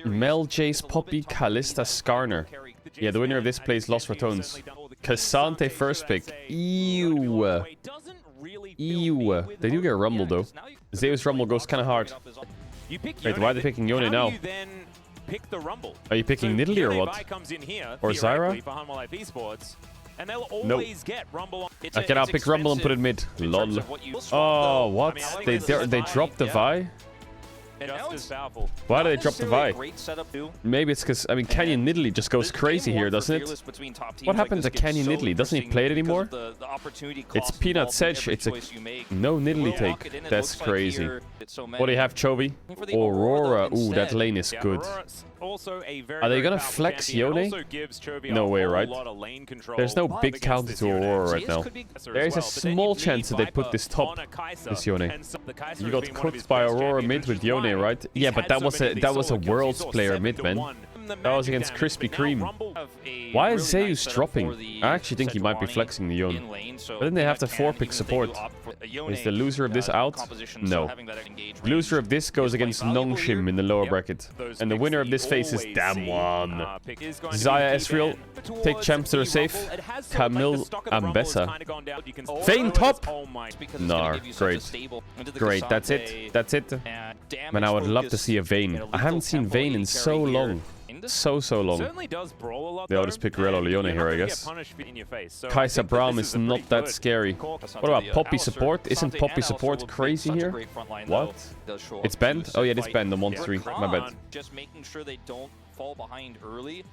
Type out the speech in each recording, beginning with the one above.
Mel, Jace, Poppy, Kalista, Skarner. Yeah, the winner of this plays Lost for Tones. Cassante first pick. Ew. Ew. They do get a Rumble though. Zeus Rumble goes kind of hard. Wait, why are they picking Yone now? Are you picking Nidalee or what? Or Zyra? No. I cannot pick Rumble and put it mid. Lol. Oh, what? They dropped the Vi? Why do they drop the Vi? Maybe it's because, I mean, Canyon Nidalee just goes crazy here, doesn't it? What happened to Canyon Nidalee? Doesn't he play it anymore? It's Peanut Sedge. It's a no Nidalee take. That's crazy. What do you have, Chovy? Aurora. Ooh, that lane is good. Are they gonna flex Yone? No way, right? There's no big counter to Aurora right now. There is a small chance that they put this top, this Yone. You got cooked by Aurora mid with Yone, right? Yeah, but that was a Worlds player mid, man. That was against Krispy Kreme. Why is Zeus dropping? I actually think he might be flexing the Yone. But then they have the 4-pick support. Is the loser of this out? No. The loser of this goes against Nongshim in the lower bracket. And the winner of this faces Damwon. Xayah Ezreal. Take champs that are safe. Camille Ambessa. Vayne top! Nah, great. Great, that's it. That's it. Man, I would love to see a Vayne. I haven't seen Vayne in so long. So long. They'll just pick Relo Leone here, I guess. Kai'Sa Braum is not that scary. What about Poppy support? Isn't Poppy support crazy here? What? It's banned? Oh yeah, it is banned on 1-3. My bad. Just making sure they don't fall behind early.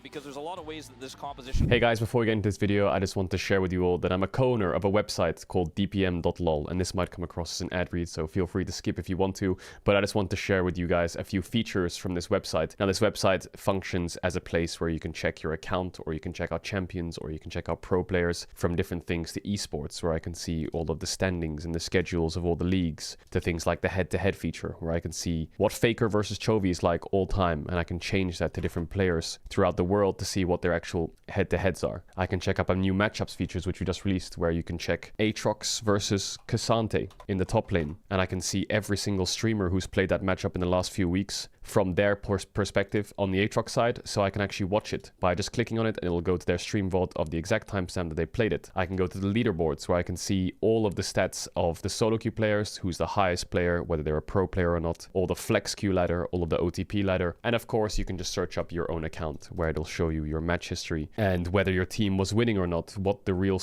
Because there's a lot of ways that this composition... Hey guys, before we get into this video, I just want to share with you all that I'm a co-owner of a website called DPM.LOL, and this might come across as an ad read, so feel free to skip if you want to, but I just want to share with you guys a few features from this website. Now, this website functions as a place where you can check your account, or you can check out champions, or you can check out pro players, from different things to esports, where I can see all of the standings and the schedules of all the leagues, to things like the head-to-head feature, where I can see what Faker versus Chovy is like all time, and I can change that to different players throughout the world to see what their actual head-to-heads are. I can check up on new matchups features which we just released, where you can check Aatrox versus Cassante in the top lane, and I can see every single streamer who's played that matchup in the last few weeks from their perspective on the Aatrox side, so I can actually watch it by just clicking on it, and it'll go to their stream vault of the exact timestamp that they played it. I can go to the leaderboards where I can see all of the stats of the solo queue players, who's the highest player, whether they're a pro player or not, all the flex queue ladder, all of the OTP ladder, and of course you can just search up your own account where it'll show you your match history and whether your team was winning or not, what the real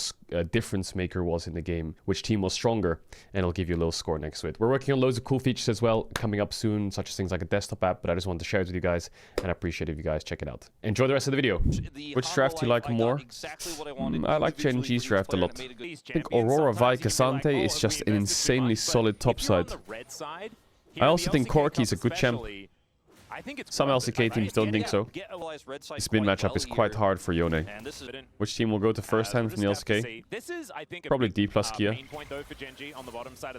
difference maker was in the game, which team was stronger, and it'll give you a little score next to it. We're working on loads of cool features as well coming up soon, such as things like a desktop app, but I just wanted to share it with you guys, and I appreciate if you guys check it out. Enjoy the rest of the video. Which draft do you like more? I like Genji's draft a lot. I think Aurora Vi Cassante is just an insanely solid top side. I also think Corki's a good champ. Some LCK teams don't think so. This mid matchup is quite hard for Yone. Which team will go to first hand from the LCK? Probably D plus Kia.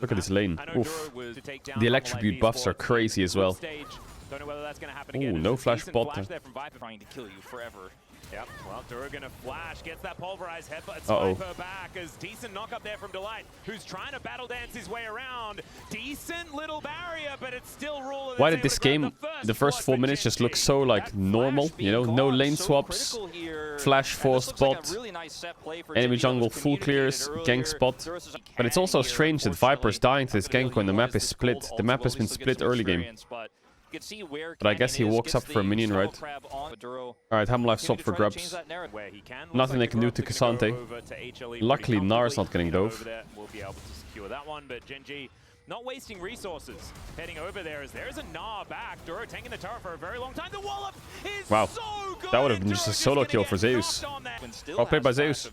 Look at this lane. Oof. The Electrobute buffs are crazy as well. Ooh, no flash bot. Yep, well, Dura gonna flash, gets that pulverized headbutt, Swiper back as decent knock up there from Delight, who's trying to battle dance his way around. Decent little barrier, but it's still rule. Why did this game, the first 4 minutes, just look so like normal? You know, no lane swaps, flash forced bot, enemy jungle full clears, gank spot. But it's also strange that Viper's dying to this gank when the map is split. The map has been split early game. But I guess he walks up for a minion, right? Alright, Hamlife swapped for grubs. Nothing they can do to Cassante. Luckily, Nar's not getting dove. Not wasting resources. Heading over there as there's a Gnar back. Duro taking the turret for a very long time. The wallop is wow. So good. That would have been just a solo kill for Zeus. Well played by Zeus.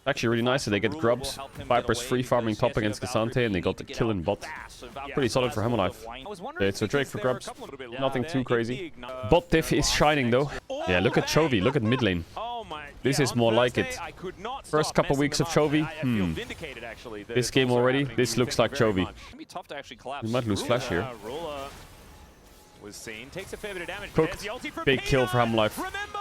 Actually really nice that they get grubs. Viper's free farming top against Cassante and they got the kill in bot. Pretty solid for Hamlife. Yeah, it's a Drake for grubs. Nothing too crazy. Bot diff is shining though. Yeah, look at Chovy. Look at mid lane. This is more like it. First couple weeks of Chovy. This game already. This looks like Chovy. We might lose flash here. was seen. Takes a fair bit of damage. Cooked. There's the ulti from Big kill for Peanut. Hamlife. Remember,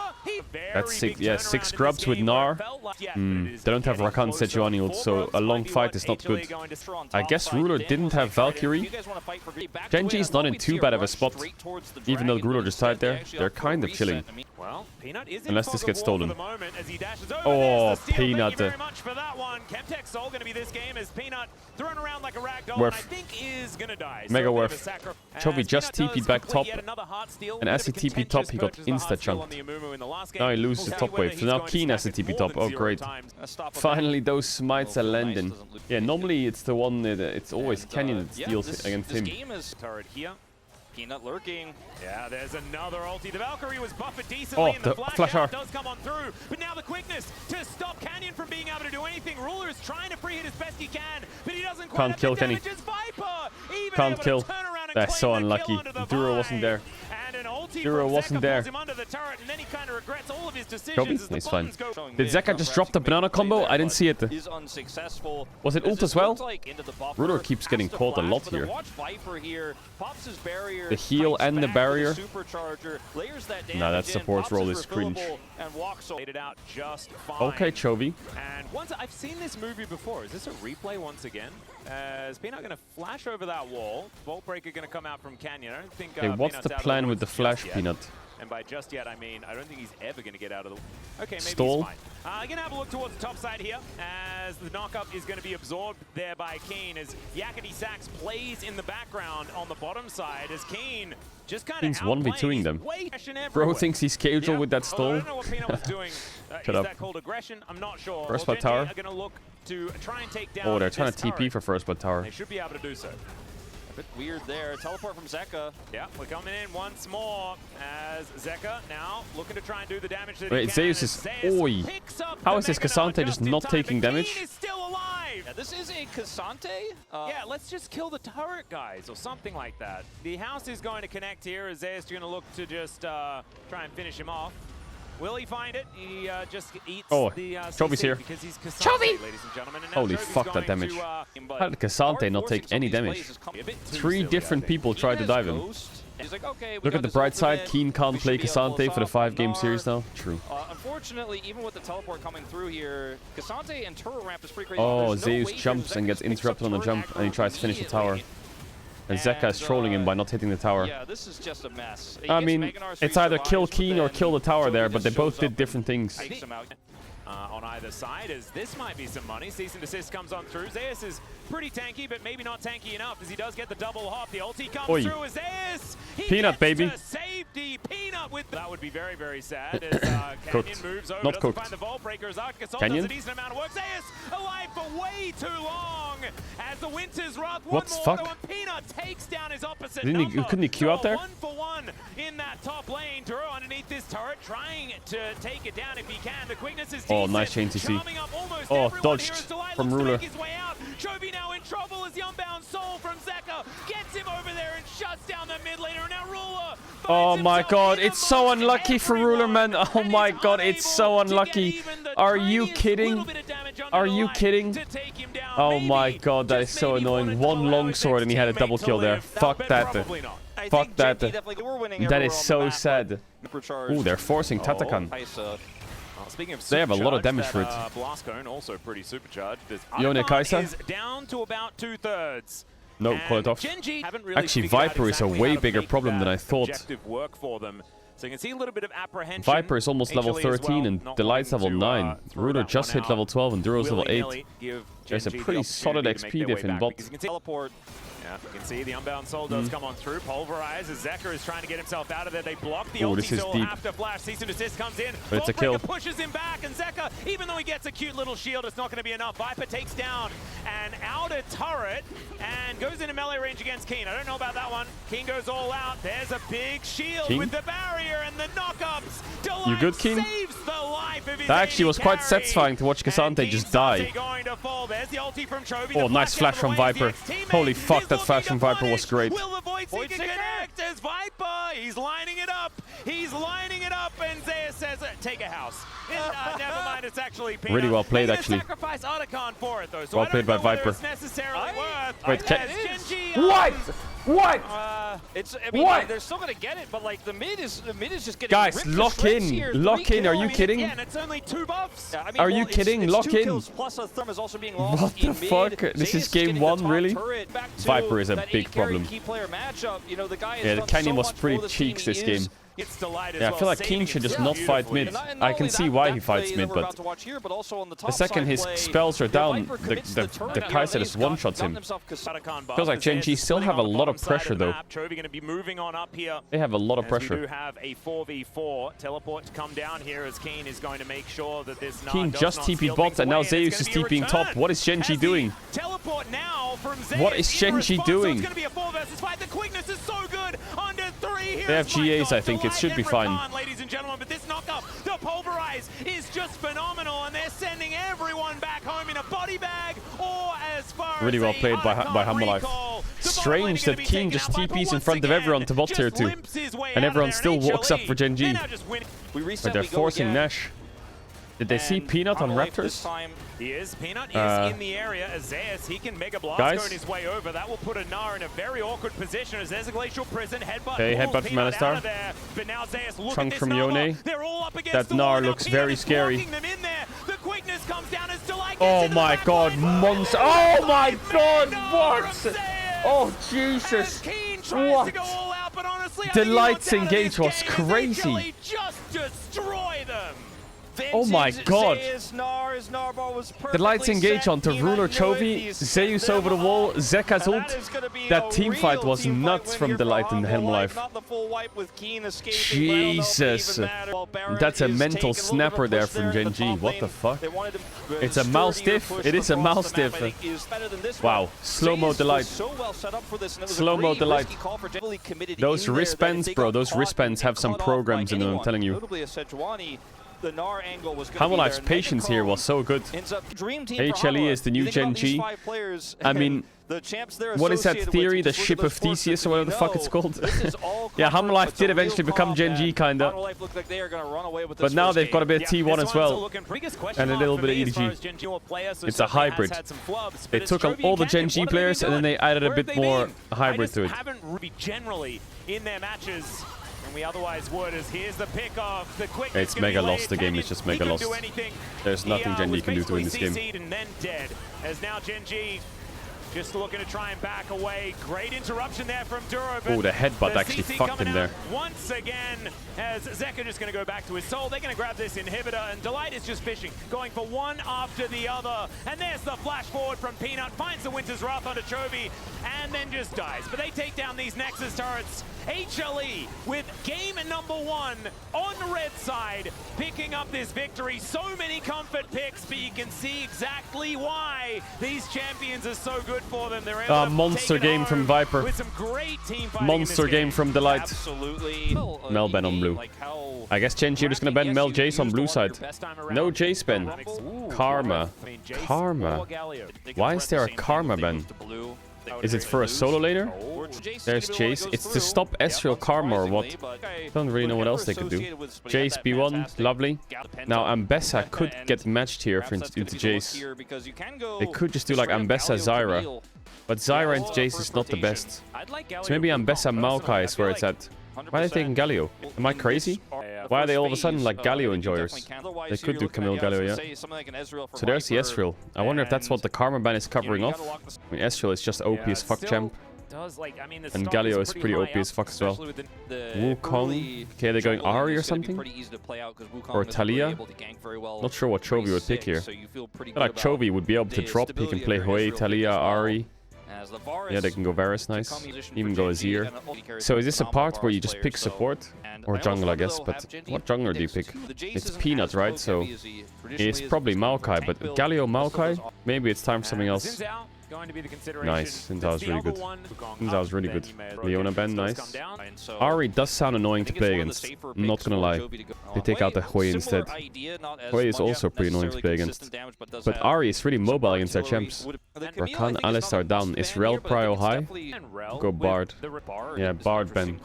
That's very 6, big yeah, turnaround 6 in this scrubs with game where Gnar. it felt like- yeah, but it is They don't have getting Rakan closer. Sejuani ult, so 4 a rounds, long might be fight what is not good. HLA going to strong I top guess side. Ruler Dan didn't was have like, "Alright, Valkyrie. if you guys wanna fight for greed, back to Genji's it, not I in thought too we'd bad see a of a rush spot, straight towards the even though dragon, Gruler but just died instead they there. actually They're opt for a kind of reset. chilling. I mean, well, Peanut is in Unless fog this of gets war stolen. for the moment as he dashes over. Oh, There's the steal. Peanut. Thank you very much for that one. Chemtech Soul going to be this game as Peanut thrown around like a rag doll, Worth. and I think is going to die. Mega So a bit of worth. a sacri- Chovy as just Peanut TP'd does back complete top, yet another heart steal. and A as bit he of a TP'd top, he got contentious purchase, the heart steal insta-chunked. on the Amumu in the last game. Now he We'll loses see top whether wave, so he's now going to Keen has to stack it TP more top. than Oh, 0 great. times. Finally, those smites are Nice landing. doesn't lose. Yeah, normally it's the one that it's always And, Canyon that yeah, steals this against him. game is Turret here. Peanut lurking. Yeah, there's another ulti. The Valkyrie was buffered decently, and the the flash flash R. out does come on through. But now the quickness to stop Canyon from being able to do anything. Ruler is trying to pre-hit as best he can, but he doesn't quite Can't have kill the Kenny. damage as Viper. Even Can't able to kill. turn around and That's claim so the kill unlucky. under the Duro wasn't there. And an ulti Duro from wasn't Zeka there. pulls him under the turret, and then he kind of regrets all of his decisions Chovy? as the He's fine. buttons go. Did Zeka just drop the banana combo? I didn't see it. Is unsuccessful. Was it As ult this as well? looks like into the buffer, Ruler keeps has getting to caught a flash, lot but then here. watch Viper here, pops his barrier, The heal fights and the back with barrier. Supercharger, layers that Nah, that damage in, support pops role his is cringe. refillable, and walks away. It out just fine. Okay, Chovy. And once I've seen this movie before. Is this a replay once again? Is Peanut going to flash over that wall? Vault Breaker going to come out from Canyon. I don't think. Okay, what's Peanut's the out of plan with woods the just flash, yet. Peanut? And by just yet, I mean I don't think he's ever going to get out of the. Okay, maybe Stall? he's fine. I'm going to have a look towards the top side here as the knockup is going to be absorbed there by Keen as Yakety Sax plays in the background on the bottom side as Keen just kind of Keen's 1v2ing them. Bro Bro thinks he's Caedrel with that I stall. don't know what Peanut was doing. Shut Is up. that called aggression? I'm not sure. First Well, blood tower. Genji are going to look to try and take down Oh, they're trying this to TP turret. for first blood tower. They should be able to do so. A bit weird there. Teleport from Zeka. Yeah, we're coming in once more as Zeka now looking to try and do the damage that Wait, he can. Zeus is- as Zeus Oi. picks up How the is this Mega Cassante Nut just in not time, taking but damage? Keen is still alive. Yeah, this is a Cassante. Yeah, let's just kill the turret, guys, or something like that. The house is going to connect here as Zeus is going to look to just try and finish him off. Will he find it? He just eats Oh, the Chovy's CC here. because he's Cassante, Chovy! ladies and gentlemen. And now Holy Chovy's fuck, that going damage. but How did Cassante not take any damage? a bit too 3 silly, I different think. people tried to dive him. He's like, okay, we Look got at the this bright side, ultimate. Keen can't We play should be able to Cassante for the close off 5-game Gnar. series now. True. Unfortunately, even with the teleport coming through here, Cassante and turret ramp is pretty crazy. Oh, There's no Zeus way here jumps Zeka and gets just picks up interrupted on the turret jump, and he tries to finish the tower. immediately. And Zeka is trolling him by not hitting the tower. Yeah, this is just a mess. He I gets mean, Mega Nars, it's he either survives, kill but Keen or then kill the tower there, Chovy but they just both shows did up different and things. takes him out. On either side, as this might be some money. Cease and desist comes on through. Zeus is pretty tanky, but maybe not tanky enough as he does get the double hop. The ulti comes Oi. through as Zeus. He Peanut, gets baby. to safety. Peanut with that would be very, very sad as Canyon Cooked. moves over. Not doesn't cooked. find the Vault Breakers. Arcasol Canyon? does a decent amount of work. Zeus alive for way too long as the Winter's Wrath. What the One fuck? more and Peanut takes down his opposite Didn't he- number. couldn't he queue So out there? 1-for-1 in that top lane. Duro underneath this turret trying to take it down if he can. The quickness is Oh, decent. nice chain CC. Charming up almost Oh, everyone dodged here as Delight from looks to Ruler. make his way out. Chovy now in trouble as the unbound soul from Zeka gets him over there and shuts down the mid laner. And now Ruler Oh finds my himself god, in it's so amongst unlucky for Ruler, man. everyone, Oh and my he's god, it's so unable to get unlucky. even the Are you tiniest kidding? little bit of damage under Are you Delight kidding? to take him down. Oh Maybe, my god, that is just so maybe annoying. wanted to One allow long his sword and he had a teammate double to kill there. live, Fuck but that. probably not. I Fuck think that. Genji definitely were winning That everywhere is on the so map, sad. but supercharged. Ooh, they're forcing Tatakan. Kaisa. Speaking of They have a lot of supercharged, damage for that, Blast Cone also pretty supercharged. Yone Arcon Kaisa? is down to about 2/3. No, call it off. Genji haven't really Actually, figured out Viper is a exactly way how to bigger make problem than that I thought. objective work for them. So you can see a little bit of apprehension. Viper is almost level HLE as 13 well, and not Delight's wanting level to, 9. throw Ruler that just one hit level out 12 and Duro's level 8. willy-nilly. Give There's a Genji the pretty solid opportunity to make XP their diff way in back, bot. because you can see Teleport. yeah, you can see the unbound soul does come on through. Pulverize as Zeka is trying to get himself out of there. They block the Ooh, ulti, this is so deep. after flash, cease and desist comes in. But it's a Vault kill. Breaker pushes him back, and Zeka, even though he gets a cute little shield, it's not going to be enough. Viper takes down an outer turret and goes into melee range against Keen. I don't know about that one. Keen goes all out. There's a big shield Keen? with the barrier and the knockups. Delight You good, Keen? saves the life of his That actually was AD quite carry. satisfying to watch Cassante And just Keen die. going to fall. There's the ulti from Chovy. Oh, The nice flash out from of the way as Viper. the ex-teammate Holy fuck, is that looking flash to from Viper was punish. great. Will the Void Seeker connect as Viper? He's lining it up. He's lining it up, and Zaya says, take a house. Never mind, it's actually Peanut. Really well played, They're gonna actually. sacrifice Otacon for it, though, so Well I played don't know by whether Viper. it's necessarily worth. Wait, As Genji, What? What? I mean, What? they're still gonna get it, but like the mid is just getting Guys, ripped to lock shreds in. here. Lock in. Are you kidding? Again, it's only 2 buffs. Yeah, I mean, Are well, you kidding? It's Lock 2 in. kills plus a therm is also being lost What the in mid. fuck? This Zeus is game getting the 1, top really? turret back to Viper is a that big 8 carry problem. key player matchup. You know, the guy has Yeah, the done Canyon so was much pretty for the cheeks team. this He is game. It's Delight as Yeah, I well, feel like saving King should just himself not fight mid. beautifully. I can see why he fights mid, but the second his spells are down, the Kai'Sa just one-shots him. Feels like Gen G still have a lot of pressure though. Chovy going to be moving on up here. They have a lot of We do pressure. have a 4v4 teleport to come down here as Keen is going to make sure that this Keen just TP bot and now Zeus is TPing top. What is Gen G doing? Teleport now from Zeus. What is Gen G doing? It's going to be a 4 versus 5. The quickness is so good. Under 3 here. They have GAs, I think. It should be fine. Ladies and gentlemen, but this knockup, the pulverize is just phenomenal, and they're sending everyone back home in a body bag or as far Really as well played by Humble Life. Strange that King just TPs in front of everyone to bot tier 2, and everyone still walks up for Gen G. But they're forcing Nash. Did they see Peanut on Raptors? He is. Peanut is in the area. As Zeus, he can Mega Blast guys? going his way over. That will put a Gnar in a very awkward position as there's a Glacial Prison. Headbutt. Okay, headbutt from Alistar. But now Zeus, look Chunk at this from Nova. Yone. They're all up against That the wall. Gnar Now looks Peanut very is scary. blocking them in there. The quickness comes down as Delight gets Oh into the my back god, line. monster. Oh my god, Gnar what? from Zeus. Oh As Jesus. Keen tries What? to go all out, but honestly, I think he Delight's wants out of engage this was game as crazy. HLE just destroy them. Oh my god. The The lights engage onto Ruler Chovy, Zeus over the wall, Zeka's ult. That team fight was nuts from Delight in Helm Life. Jesus. That's a mental snapper there from Gen G. What the fuck? It's a mouse diff. It is a mouse diff. Wow. Slow-mo Delight. Slow-mo Delight. Those wristbands, bro, those wristbands have some programs in them, I'm telling you. Humble Life's patience here was so good. HLE is the new Gen G. I mean, what is that theory? The ship of Theseus or whatever the fuck it's called? Yeah, Humble Life did eventually become Gen G, kinda. But now they've got a bit of T1 as well. And a little bit of EDG. It's a hybrid. They took all the Gen G players and then they added a bit more hybrid to it. Generally in their matches. We otherwise would, as here's the pick off. The quick It's mega lost. The game is just mega lost. There's nothing Gen G can do to win this game. And then dead. As now Gen G just looking to try and back away. Great interruption there from Duro. Oh, the headbutt actually fucked him there. Once again, as Zeka just going to go back to his soul. They're going to grab this inhibitor, and Delight is just fishing, going for one after the other. And there's the flash forward from Peanut, finds the Winter's Wrath onto Chovy, and then just dies. But they take down these Nexus turrets. HLE with game number 1 on the red side, picking up this victory. So many comfort picks, but you can see exactly why these champions are so good for them. They're able to monster take it game home from Viper. with some great team fighting Monster in this game from Delight. Absolutely. Mel ban on blue. I guess Gen G are just gonna ban Mel Jace on blue side. No Jace ban. Karma. Karma. Why is there a Karma ban? Is it for a solo laner? There's Jace. It's to stop Ezreal Karma or what? Don't really know what else they could do. Jace B1, lovely. Now Ambessa could get matched here into Jace. They could just do like Ambessa Zyra. But Zyra into Jace is not the best. So maybe Ambessa Maokai is where it's at. Why are they taking Galio? Am I crazy? Why are they all of a sudden like Galio enjoyers? They could do Camille Galio, yeah. So there's the Ezreal. I wonder if that's what the Karma ban is covering off. I mean, Ezreal is just OP as fuck champ. And Galio is pretty OP as fuck as well. Wukong. Okay, they're going Ahri or something? Or Talia? Not sure what Chovy would pick here. I feel like Chovy would be able to drop. He can play Hwei, Talia, Ahri. Yeah, they can go Varus, nice. Even go Azir. So is this a part where you just pick support? Or jungle, I guess, but what jungler do you pick? It's Peanut, right? So it's probably Maokai, but Galio Maokai? Maybe it's time for something else. Nice, Sinzao's really good. Sinzao's really good. Leona ban, nice. Ahri does sound annoying to play against, I'm not gonna lie. They take out the Hwei instead. Hwei is also pretty annoying to play against. But Ahri is really mobile against their champs. Rakan, Alistar down. Is Rel prio high? Go Bard. Yeah, Bard ban.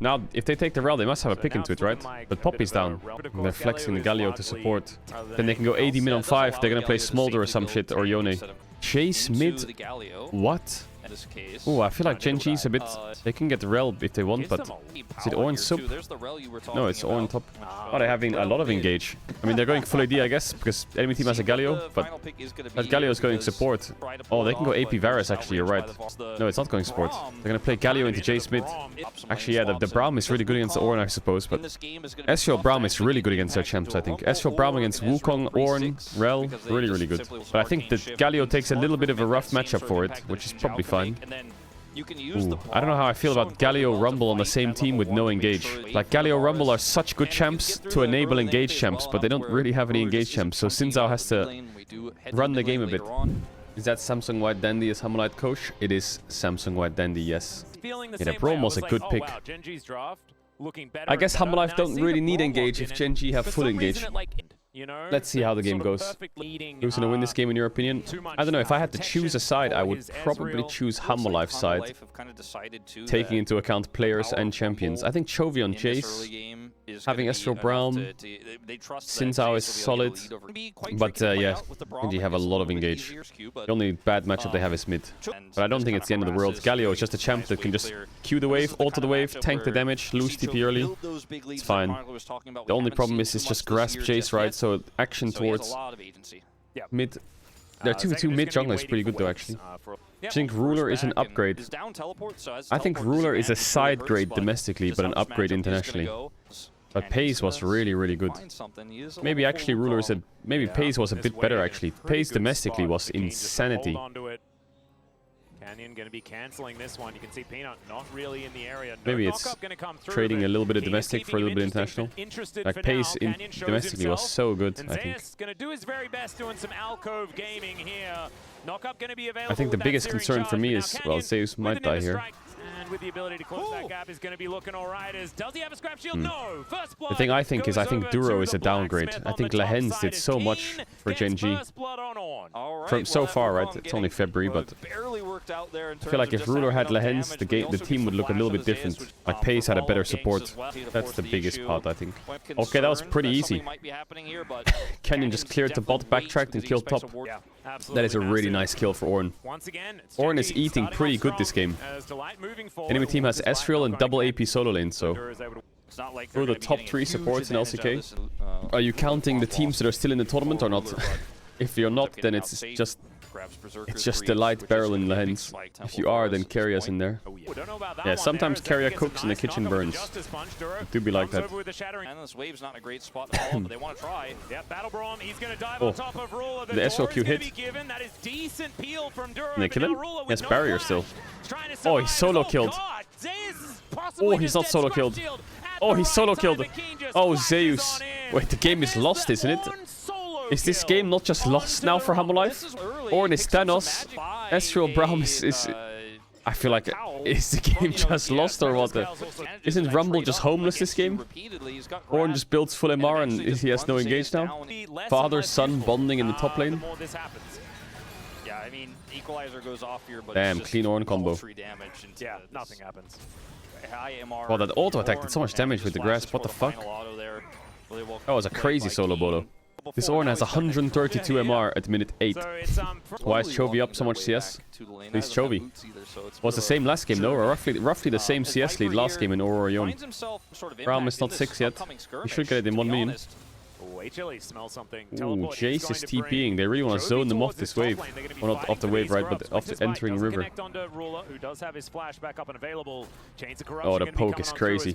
Now, if they take the Rel, they must have a pick into it, right? But Poppy's down. And they're flexing the Galio to support. Then they can go AD mid on 5. They're gonna play Smolder or some shit, or Yone. Chase mid. What? this case. Oh, I feel like Genji's a bit... They can get Rel if they want, but... Is it Ornn Sup? No, it's Ornn top. Oh, they're having a lot of engage. I mean, they're going full AD, I guess, because enemy team has a Galio, but that Galio is going support. Oh, they can go AP Varus, actually, you're right. No, it's not going support. They're going to play Galio into Jace mid. Actually, yeah, the Braum is really good against Ornn, I suppose, but... Ezreal Braum is really good against their champs, I think. Ezreal Braum against Wukong, Ornn, Rel, really, really good. But I think that Galio takes a little bit of a rough matchup for it, which is probably fine. Ooh, I don't know how I feel about Galio Rumble on the same team with no engage. Like, Galio Rumble are such good champs to enable engage champs, but they don't really have any engage champs, so Xin Zhao has to run the game a bit. Is that Samsung White Dandy as Hammerlight coach? It is Samsung White Dandy, yes. Yeah, the Braum was a good pick. I guess Hammerlife don't really need engage if Genji have full engage. Let's see how the game goes. Who's gonna win this game in your opinion? I don't know, if I had to choose a side, I would probably choose Hammerlife's side, taking into account players and champions. I think Chovy on Jace, having Ezreal Braum, Xin Zhao is solid, but yeah, Genji have a lot of engage. The only bad matchup they have is mid. But I don't think it's the end of the world. Galio is just a champ that can just Q the wave, alter the wave, tank the damage, lose TP early. It's fine. The only problem is it's just grasp Jace, right? So action towards mid. Their 2v2 mid jungle is pretty good though, actually. I think Ruler is an upgrade. I think Ruler is a side grade domestically, but an upgrade internationally. But Pace was really, really good. Maybe actually Ruler is a... Maybe Pace was a bit better, actually. Pace domestically was insanity. Canyon going to be canceling this one. You can see Peanut not really in the area. No, maybe it's trading a little bit of domestic for a little bit international. Like Pace in domestically was so good, I think. Going to do his very best doing some alcove gaming here. Knockup going to be available. I think the biggest concern for me is, well, Zeus might die here. And with the ability to close that gap is going to be looking all right. Does he have a scrap shield? No. First blood. The thing I think is, I think Duro is a downgrade. I think Lehens did so much for Genji. From so far, right? It's only February, but I feel like if Ruler had Lehens, the team would look a little bit different. Like Pace had a better support. That's the biggest part, I think. Okay, that was pretty easy. Canyon just cleared the bot, backtracked, and killed top. That is a really nice kill for Ornn. Ornn is eating pretty good this game. Enemy team has Ezreal and double AP solo lane, so... Who are the top 3 supports in LCK? Are you counting the teams that are still in the tournament or not? If you're not, then it's just the light barrel in Lehens. If you are, then Keria is in there. Yeah, sometimes Keria cooks and the kitchen burns. It do be like that. Oh, the Ezreal Q hit. Can they kill him? He has barrier still. Oh, he's solo killed. Oh, he's not solo killed. Oh, he's solo killed. Oh, Zeus. Wait, the game is lost, isn't it? Is this game not just lost now for Hammerlife? Ornn is Thanos. Ezreal Braum is... I feel like... Is the game just lost or what? Isn't Rumble just homeless this game? Ornn just builds full MR and he has no engage now? Father-son bonding in the top lane? Damn, clean Ornn combo. Yeah, nothing happens. Wow, that auto attack did so much damage with the grasp. What the fuck? That was a crazy solo bolo. This Ornn has 132 MR at minute 8. Why is Chovy up so much CS? Please, Chovy. Was the same last game, no? Or roughly the same CS lead last game in Aurora Yon. Braum is not 6 yet. He should get it in 1 million. Ooh, Jace is TPing. They really want to zone them off this wave. Well, not off the wave, right, but off the entering river. Oh, the poke is crazy.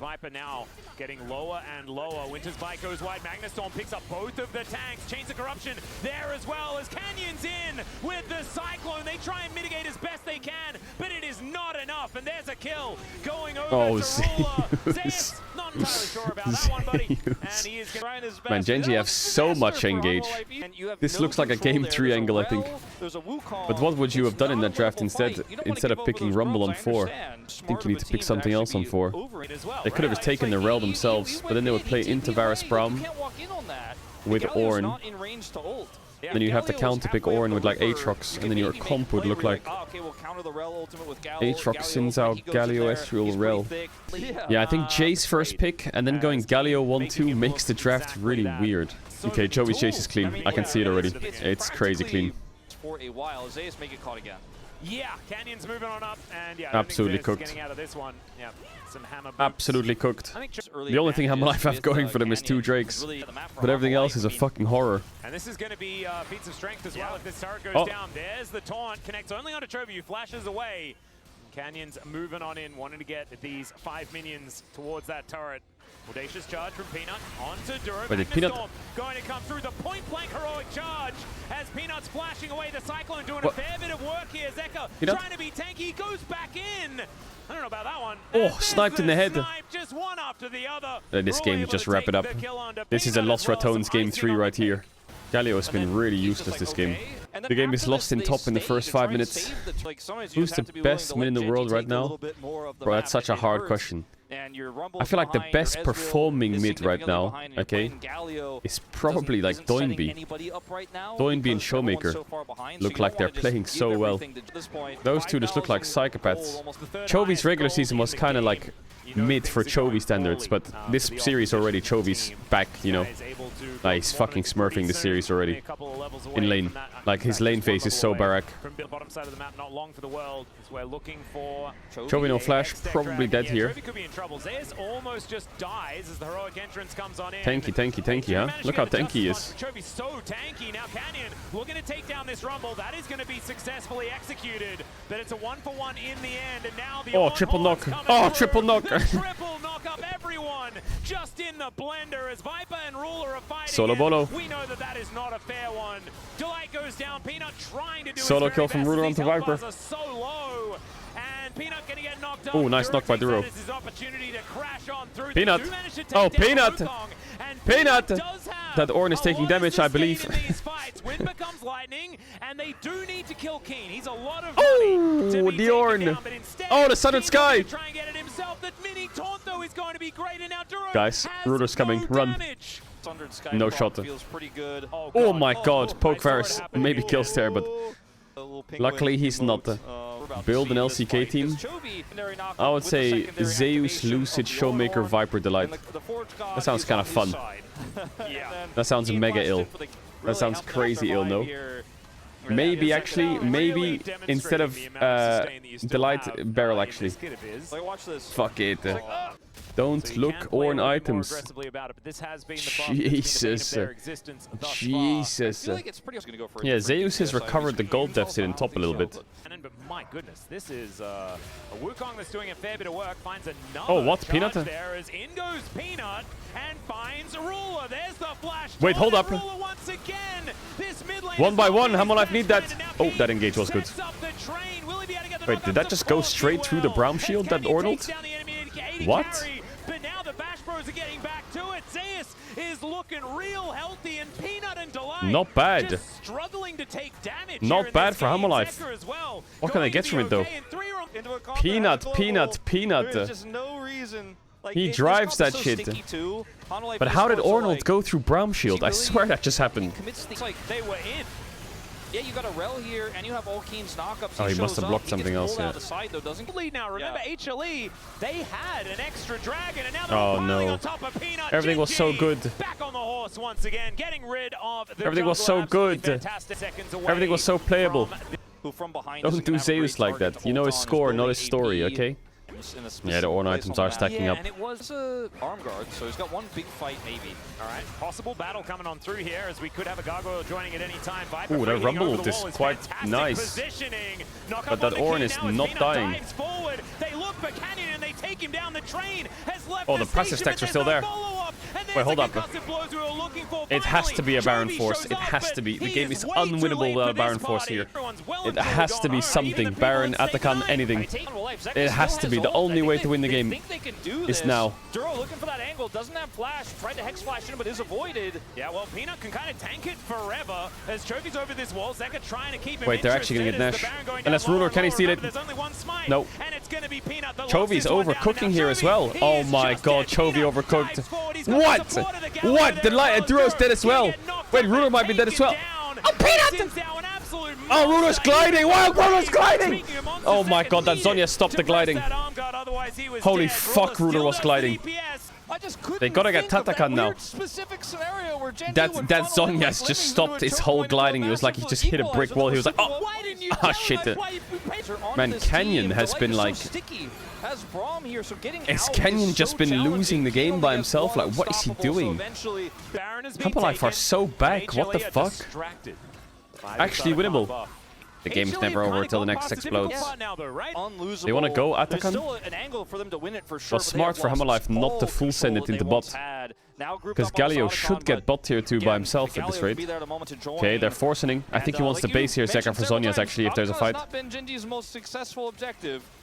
Getting lower and lower. Winter's Bite goes wide. Magnustorm picks up both of the tanks. Chains of Corruption there as well as Canyon's in with the Cyclone. They try and mitigate as best they can, but it is not enough. And there's a kill going over to Ruler. Zeus, not entirely sure about that one, buddy. And he is trying his best. Man, Genji have so much engage. This looks like a game 3 angle, I think. But what would you have done in that draft instead of picking Rumble on 4? I think you need to pick something else on 4. They could have just taken the Rel themselves, but then they would play into Varus Braum with Ornn. Then you have to counter pick Ornn with like Aatrox, and then your comp would look like Aatrox, Xin Zhao, Galio, Ezreal, Rel. Yeah, I think Jace first pick, and then going Galio 1-2 makes the draft really weird. Okay, Joey's Jace is clean. I can see it already. It's crazy clean. Yeah, Canyon's moving on up, and yeah, Absolutely cooked. Getting out of this one. Yeah, some hammer boots. Absolutely cooked. I think just The only thing Hammer Life have going for them is 2 Drakes. But everything else is a fucking horror. And this is going to be feats of strength as well if this turret goes down. There's the taunt, connects only onto Chovy, who flashes away. Canyon's moving on in, wanting to get these 5 minions towards that turret. Audacious charge from Peanut onto Duro. But did Peanut going to come through the point-blank heroic charge as Peanut's flashing away the Cyclone, doing a fair bit of work here. Zeka trying to be tanky, goes back in. I don't know about that one. Oh, sniped in the head. Just one after the other. This game, just wrap it up. This is a Lost Ratones game 3 right here. Galio has been really useless this game. The game is lost in top in the first 5 minutes. Who's the best mid in the world right now? Bro, that's such a hard question. I feel like the best performing mid right now, okay, is probably like Doinby. Doinby and Showmaker look like they're playing so well. Those two just look like psychopaths. Chovy's regular season was kind of like mid for Chovy standards, but this series already Chovy's back, you know. Like, he's fucking smurfing the series already. In lane. Like, his lane phase is so barrack. Chovy no flash, probably dead here. Tanky, tanky, tanky, huh? Look how tanky he is. Chovy's so tanky. Now Canyon looking to take down this Rumble. That is going to be successfully executed. But it's a 1-for-1 in the end. And now the triple knock. Oh, triple knock. Triple knock up everyone just in the blender as Viper and Ruler are fighting. Solo bolo. We know that that is not a fair one. Delight goes down. Peanut trying to do solo kill from Ruler onto Viper. So low. And Peanut gonna get knocked off. Oh, nice knock by Duro. Peanut. Oh, Peanut. Peanut. That Ornn is taking damage, I believe. Wind becomes lightning, and they do need to kill Keen. He's a lot of oh, the Ornn. Oh, the Southern Sky. Try and get it himself. That mini taunt though is going to be great, and now Duro guys, Ruler's coming. Run. No shot. Good. Oh my god, poke Varus. Maybe kills there, but luckily he's not. Build an LCK team. I would say Zeus, Lucid, Showmaker, Viper, Delight. That sounds kind of fun. That sounds mega ill. That sounds crazy ill, no? Maybe actually, maybe instead of Delight, Barrel actually. Fuck it. Don't look Ornn items. Jesus. Jesus. Yeah, Zeus has recovered the gold deficit in top a little bit. But my goodness, this is a Wukong that's doing a fair bit of work. Finds another. Oh, what? Peanut? There is in goes Peanut and finds Ruler. There's the flash. Wait, hold up. Once again. This mid lane 1 by 1. Hammer Life need that. Oh, that engage was good. Wait, did that just go straight through the Braum shield that Orned? What? But now the Bash Bros are getting back to it. Zeus is looking real healthy, and Peanut and Delight not bad. just struggling to take damage. Not bad for Hammer Life. Well. What can I get from it though? Peanut, Peanut, Peanut. There's just no reason. Like, he drives that shit. But how did Ornald go through Braum shield? I swear that just happened. It's like they were in. Yeah, you got a Rel here, and you have all Keen's knockups. Oh, he must have blocked something else, yeah. Side, though, doesn't lead now. Remember, HLE, they had an extra dragon, and now they're on top of Peanut. Everything was so good. Back on the horse once again, getting rid of the everything was so good. Everything was so playable. Don't do Zeus like that. You know his score, not his story, okay? Yeah, the Ornn items are stacking up. And it was a arm guard, so he's got one big fight maybe. All right, possible battle coming on through here as we could have a gargoyle joining at any time. Ooh, that rumble ult is quite nice. But that Ornn is not dying. They look for Canyon and they take him down. The train has left. Oh, the passive stacks are still there. Wait, hold up. It has to be a Baron Force. It has to be. The game is unwinnable without a Baron Force here. It has to be something. Baron, Atakan, anything. It has to be. The only way to win the game is now. Duro looking for that angle. Doesn't have flash. Tried to hex flash in, but is avoided. Yeah, well, Peanut can kind of tank it forever as Chovy's over this wall. Zeka trying to keep him. Wait, they're actually going to get Nash. Unless Ruler, can he steal it? No. Chovy's overcooking here as well. Oh my god, Chovy overcooked. What? What? The Duro's dead as well. Wait, Ruler might be dead as well. Oh, Peanut! Oh, Ruler's gliding! Wow, Ruler's gliding! Oh my god, that Zhonya stopped the gliding. Holy fuck, Ruler was gliding. They gotta get Tatakan now. That Zhonya's just stopped his whole gliding. It was like he just hit a brick wall. He was like, oh, ah, shit. Man, Canyon has been like... Has Canyon just been losing the game by himself? Like, what is he doing? Herbalife are so back. What the fuck? Actually winnable. The game's never over until the next explodes. They want to go Atakan? But smart for Herbalife not to full send it into bot. Because Galio should get bot tier 2 by himself at this rate. Okay, they're forcing. I think he wants the base here, Zeka for Zhonya's actually, if there's a fight.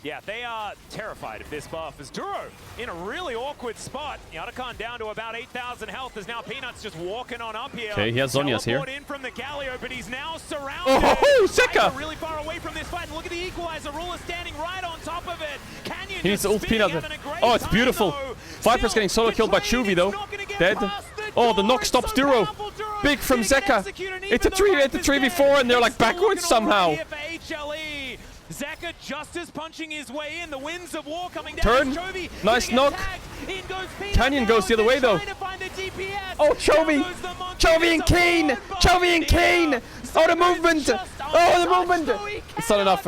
Yeah, they are terrified of this buff. As Duro in a really awkward spot. Atakan down to about 8,000 health. As now Peanuts just walking on up here. Okay, he has Zhonya's here. In from the Galio, but he's now surrounded. Oh, Zeka! Really far away from this fight. And look at the equalizer. Ruler standing right on top of it. Canyon he needs to ult Peanut. Oh, it's beautiful. Viper's getting solo killed by Chuvy though. Dead. Oh, the knock stops Duro. Big from Zeka. It's a 3v4 and they're like backwards somehow. Zeka just as punching his way in. The winds of war coming down. Turn. Nice knock. Canyon goes the other way though. Oh, Chovy. Chovy and Kane. Chovy and Kane. Oh, the movement. Oh, the movement. It's not enough.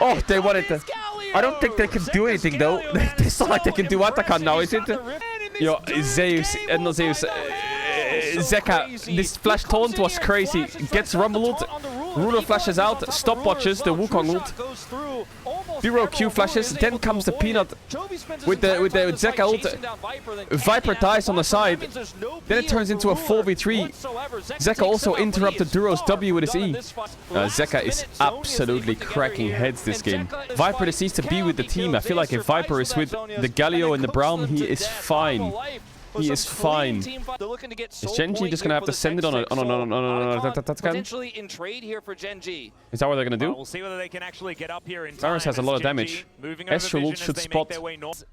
Oh, they won it. I don't think they can do anything though. It's not like they can do Atakan now, is it? Yo, Zeus, not Zeus. Zeka, this flash taunt was crazy. Gets Rumble ult. Ruler flashes out. Stopwatches the Wukong ult. Zero Q flashes. Then comes the Peanut with the Zeka ult. Viper dies on the side. Then it turns into a 4v3. Zeka also interrupted Duro's W with his E. Zeka is absolutely cracking heads this game. Viper just needs to be with the team. I feel like if Viper is with the Galio and the Braum, he is fine. He is fine. Is Genji just gonna have to send it on a potentially in trade here for Genji? Is that what they're gonna do? We'll see whether they can actually get up here in time. Varus has a lot of damage. Astral ult should spot.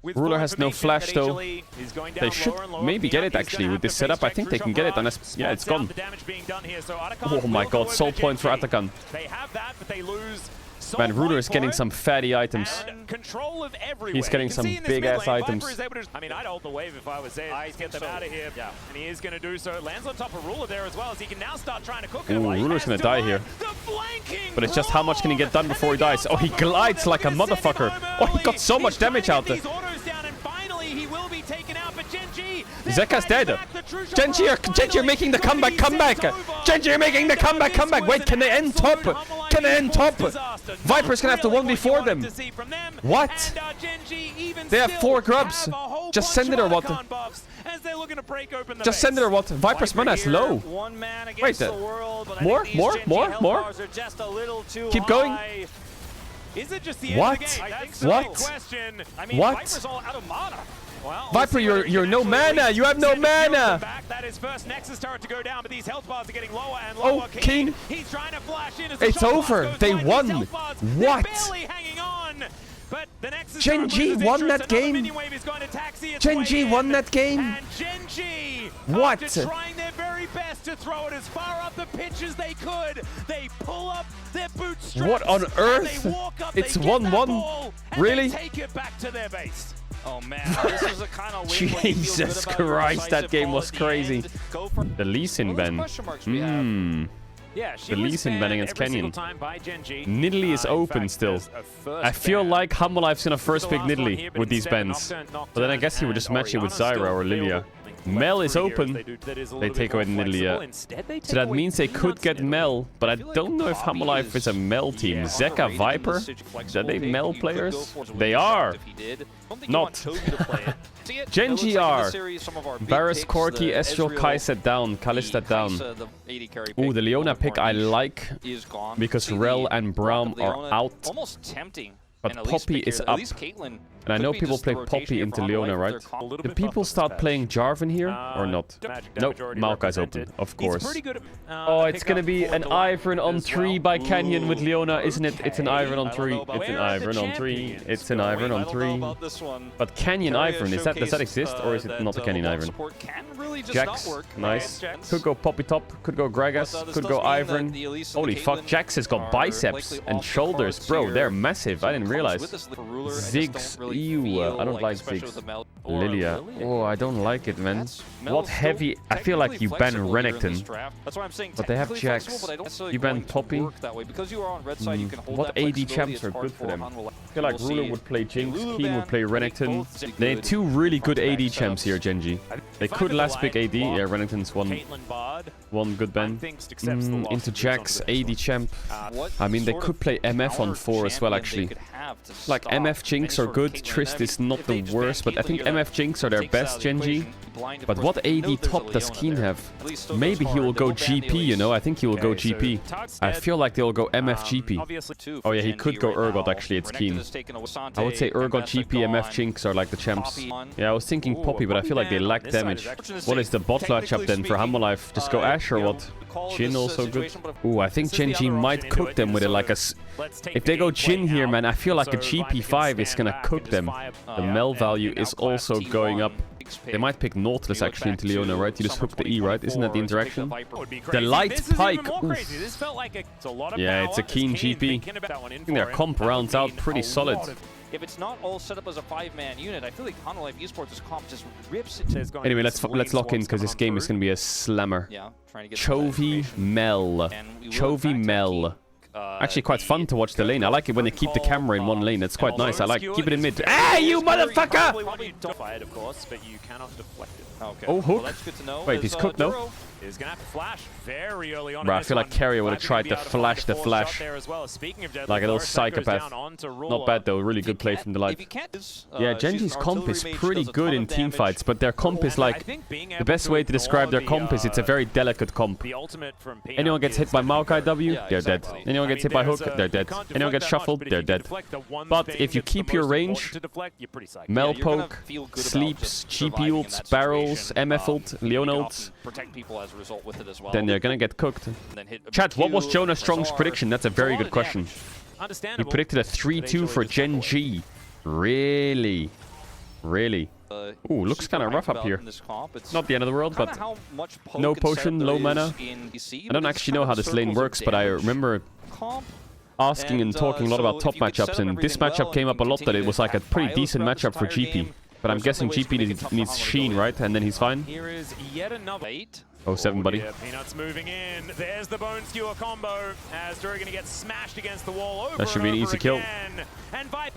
Ruler has no flash though. They should maybe get it actually with this setup. I think they can get it unless yeah, it's gone. Oh my god, soul point for Atakan. They have that, but they lose. Man, Ruler is getting some fatty items. He's getting some big-ass items. I mean, I'd hold the wave if I was there. Let's get them out of here. Yeah. And he is going to do so. Lands on top of Ruler there as well, as he can now start trying to cook it. Ooh, Ruler's going to die here. But it's just how much can he get done before he dies? Oh, he glides like a motherfucker. Oh, he got so much damage out there. Zeka's dead. Genji are making the comeback. Genji are making the comeback. Wait, can they end top? Can they end top? Viper's gonna have to 1v4 them. What? They have 4 grubs. Just send it or what? Just send it or what? Viper's mana is low. Wait, more? Keep going. What? Well, Viper, you're no mana. You have no mana. That is first Nexus turret to go down, but these health bars are getting lower and lower. Oh, Keen. He's trying to flash in. It's over. They won. What? But the Genji won that game. Genji won that game. And Genji, what? Trying their very best to throw it as far up the pitch as they could. They pull up their bootstraps. What on earth? It's 1-1. Really? Take it back to their base. Oh man, this is a kind of Jesus Christ, that game was crazy. The Lee Sin ban. Yeah, the Lee Sin ban against Canyon. Nidalee is open still. I feel like Humblelife's gonna first pick Nidalee with these bans. But then I guess he would just match it with Zyra or Lilia. Mel is open. They take away Nidalee. So that means they could get Mel, but I don't know if Humblelife is a Mel team. Zeka, Viper? Are they Mel players? They are! Not. Genji are. Varus, Corki, Estral, Kai'Sa down. Kalista down. Ooh, the Leona pick I like because Rel and Braum are out. But Poppy is up. And I know people play Poppy into Leona, right? Do people start playing Jarvan here or not? Nope, Maokai's open, of course. Oh, it's gonna be an Ivern on 3 by Canyon with Leona, isn't it? It's an Ivern on 3. It's an Ivern on 3. It's an Ivern on 3. But Canyon Ivern, does that exist or is it not a Canyon Ivern? Jax, nice. Could go Poppy top, could go Gragas, could go Ivern. Holy fuck, Jax has got biceps and shoulders. Bro, they're massive. I didn't realize. Ziggs Ew, I don't like Ziggs. Lilia. Oh, I don't like it, man. What heavy... I feel like you ban Renekton. But they have Jax. You ban Poppy. What AD champs are good for them? I feel like Ruler would play Jinx, Keen would play Renekton. They have two really good AD champs here, Genji. They could last pick AD. Yeah, Renekton's one good ban. Into Jax, AD champ. I mean, they could play MF on 4 as well, actually. Like, MF Jinx are good. Trist is not the worst, but I think MF Jinx are their best, Genji. But what AD top does Keen have? Maybe he will go GP, you know? I think he will go GP. I feel like they'll go MF GP. Oh yeah, he could go Urgot, actually. It's Keen. I would say Urgot, GP, MF Jinx are like the champs. Yeah, I was thinking Poppy, but I feel like they lack damage. What is the bot matchup then for Hammerlife? Just go Ashe or what? Jhin also good. Ooh, I think Genji might cook them with it like a... If they go Jhin here, man, I feel like a GP5 is gonna cook them. The Mel value is also going up. They might pick Nautilus actually into Leona, right? You just hook the E, right? Isn't that the interaction? The light pike! Yeah, it's a Keen GP. I think their comp rounds out pretty solid. If it's not all set up as a 5-man unit, I feel like Hanwha Esports' comp just rips it. Anyway, let's lock in because this game is going to be a slammer. Chovy Mel. Chovy Mel. Actually quite fun to watch the lane. I like it when they keep the camera in one lane. That's quite nice. I like keep it in mid. Ah, you motherfucker! Oh, hook. Wait, he's cooked, no? Is gonna have to flash very early on. Bro, I feel like Carrier would have tried to flash the flash. Like a little psychopath. Not bad though, really good play from the light. Yeah, Genji's comp is pretty good in teamfights, but their comp is like... The best way to describe their comp is it's a very delicate comp. Anyone gets hit by Maokai W, they're dead. Anyone gets hit by Hook, they're dead. Anyone gets shuffled, they're dead. But if you keep your range, Mel poke, sleeps, GP ults, barrels, MF ult, Leona ults, then they're gonna get cooked. Chat, what was Jonah Strong's prediction? That's a very good question. He predicted a 3-2 for Genji. Really? Really? Ooh, looks kind of rough up here. Not the end of the world, but no potion, low mana. I don't actually know how this lane works, but I remember asking and talking a lot about top matchups, and this matchup came up a lot that it was like a pretty decent matchup for GP. But I'm guessing GP needs Sheen, right? And then he's fine. Oh, 7, buddy. Peanuts moving in. There's the Bone Skewer combo as Dura gonna get smashed against the wall over. That should be an easy kill.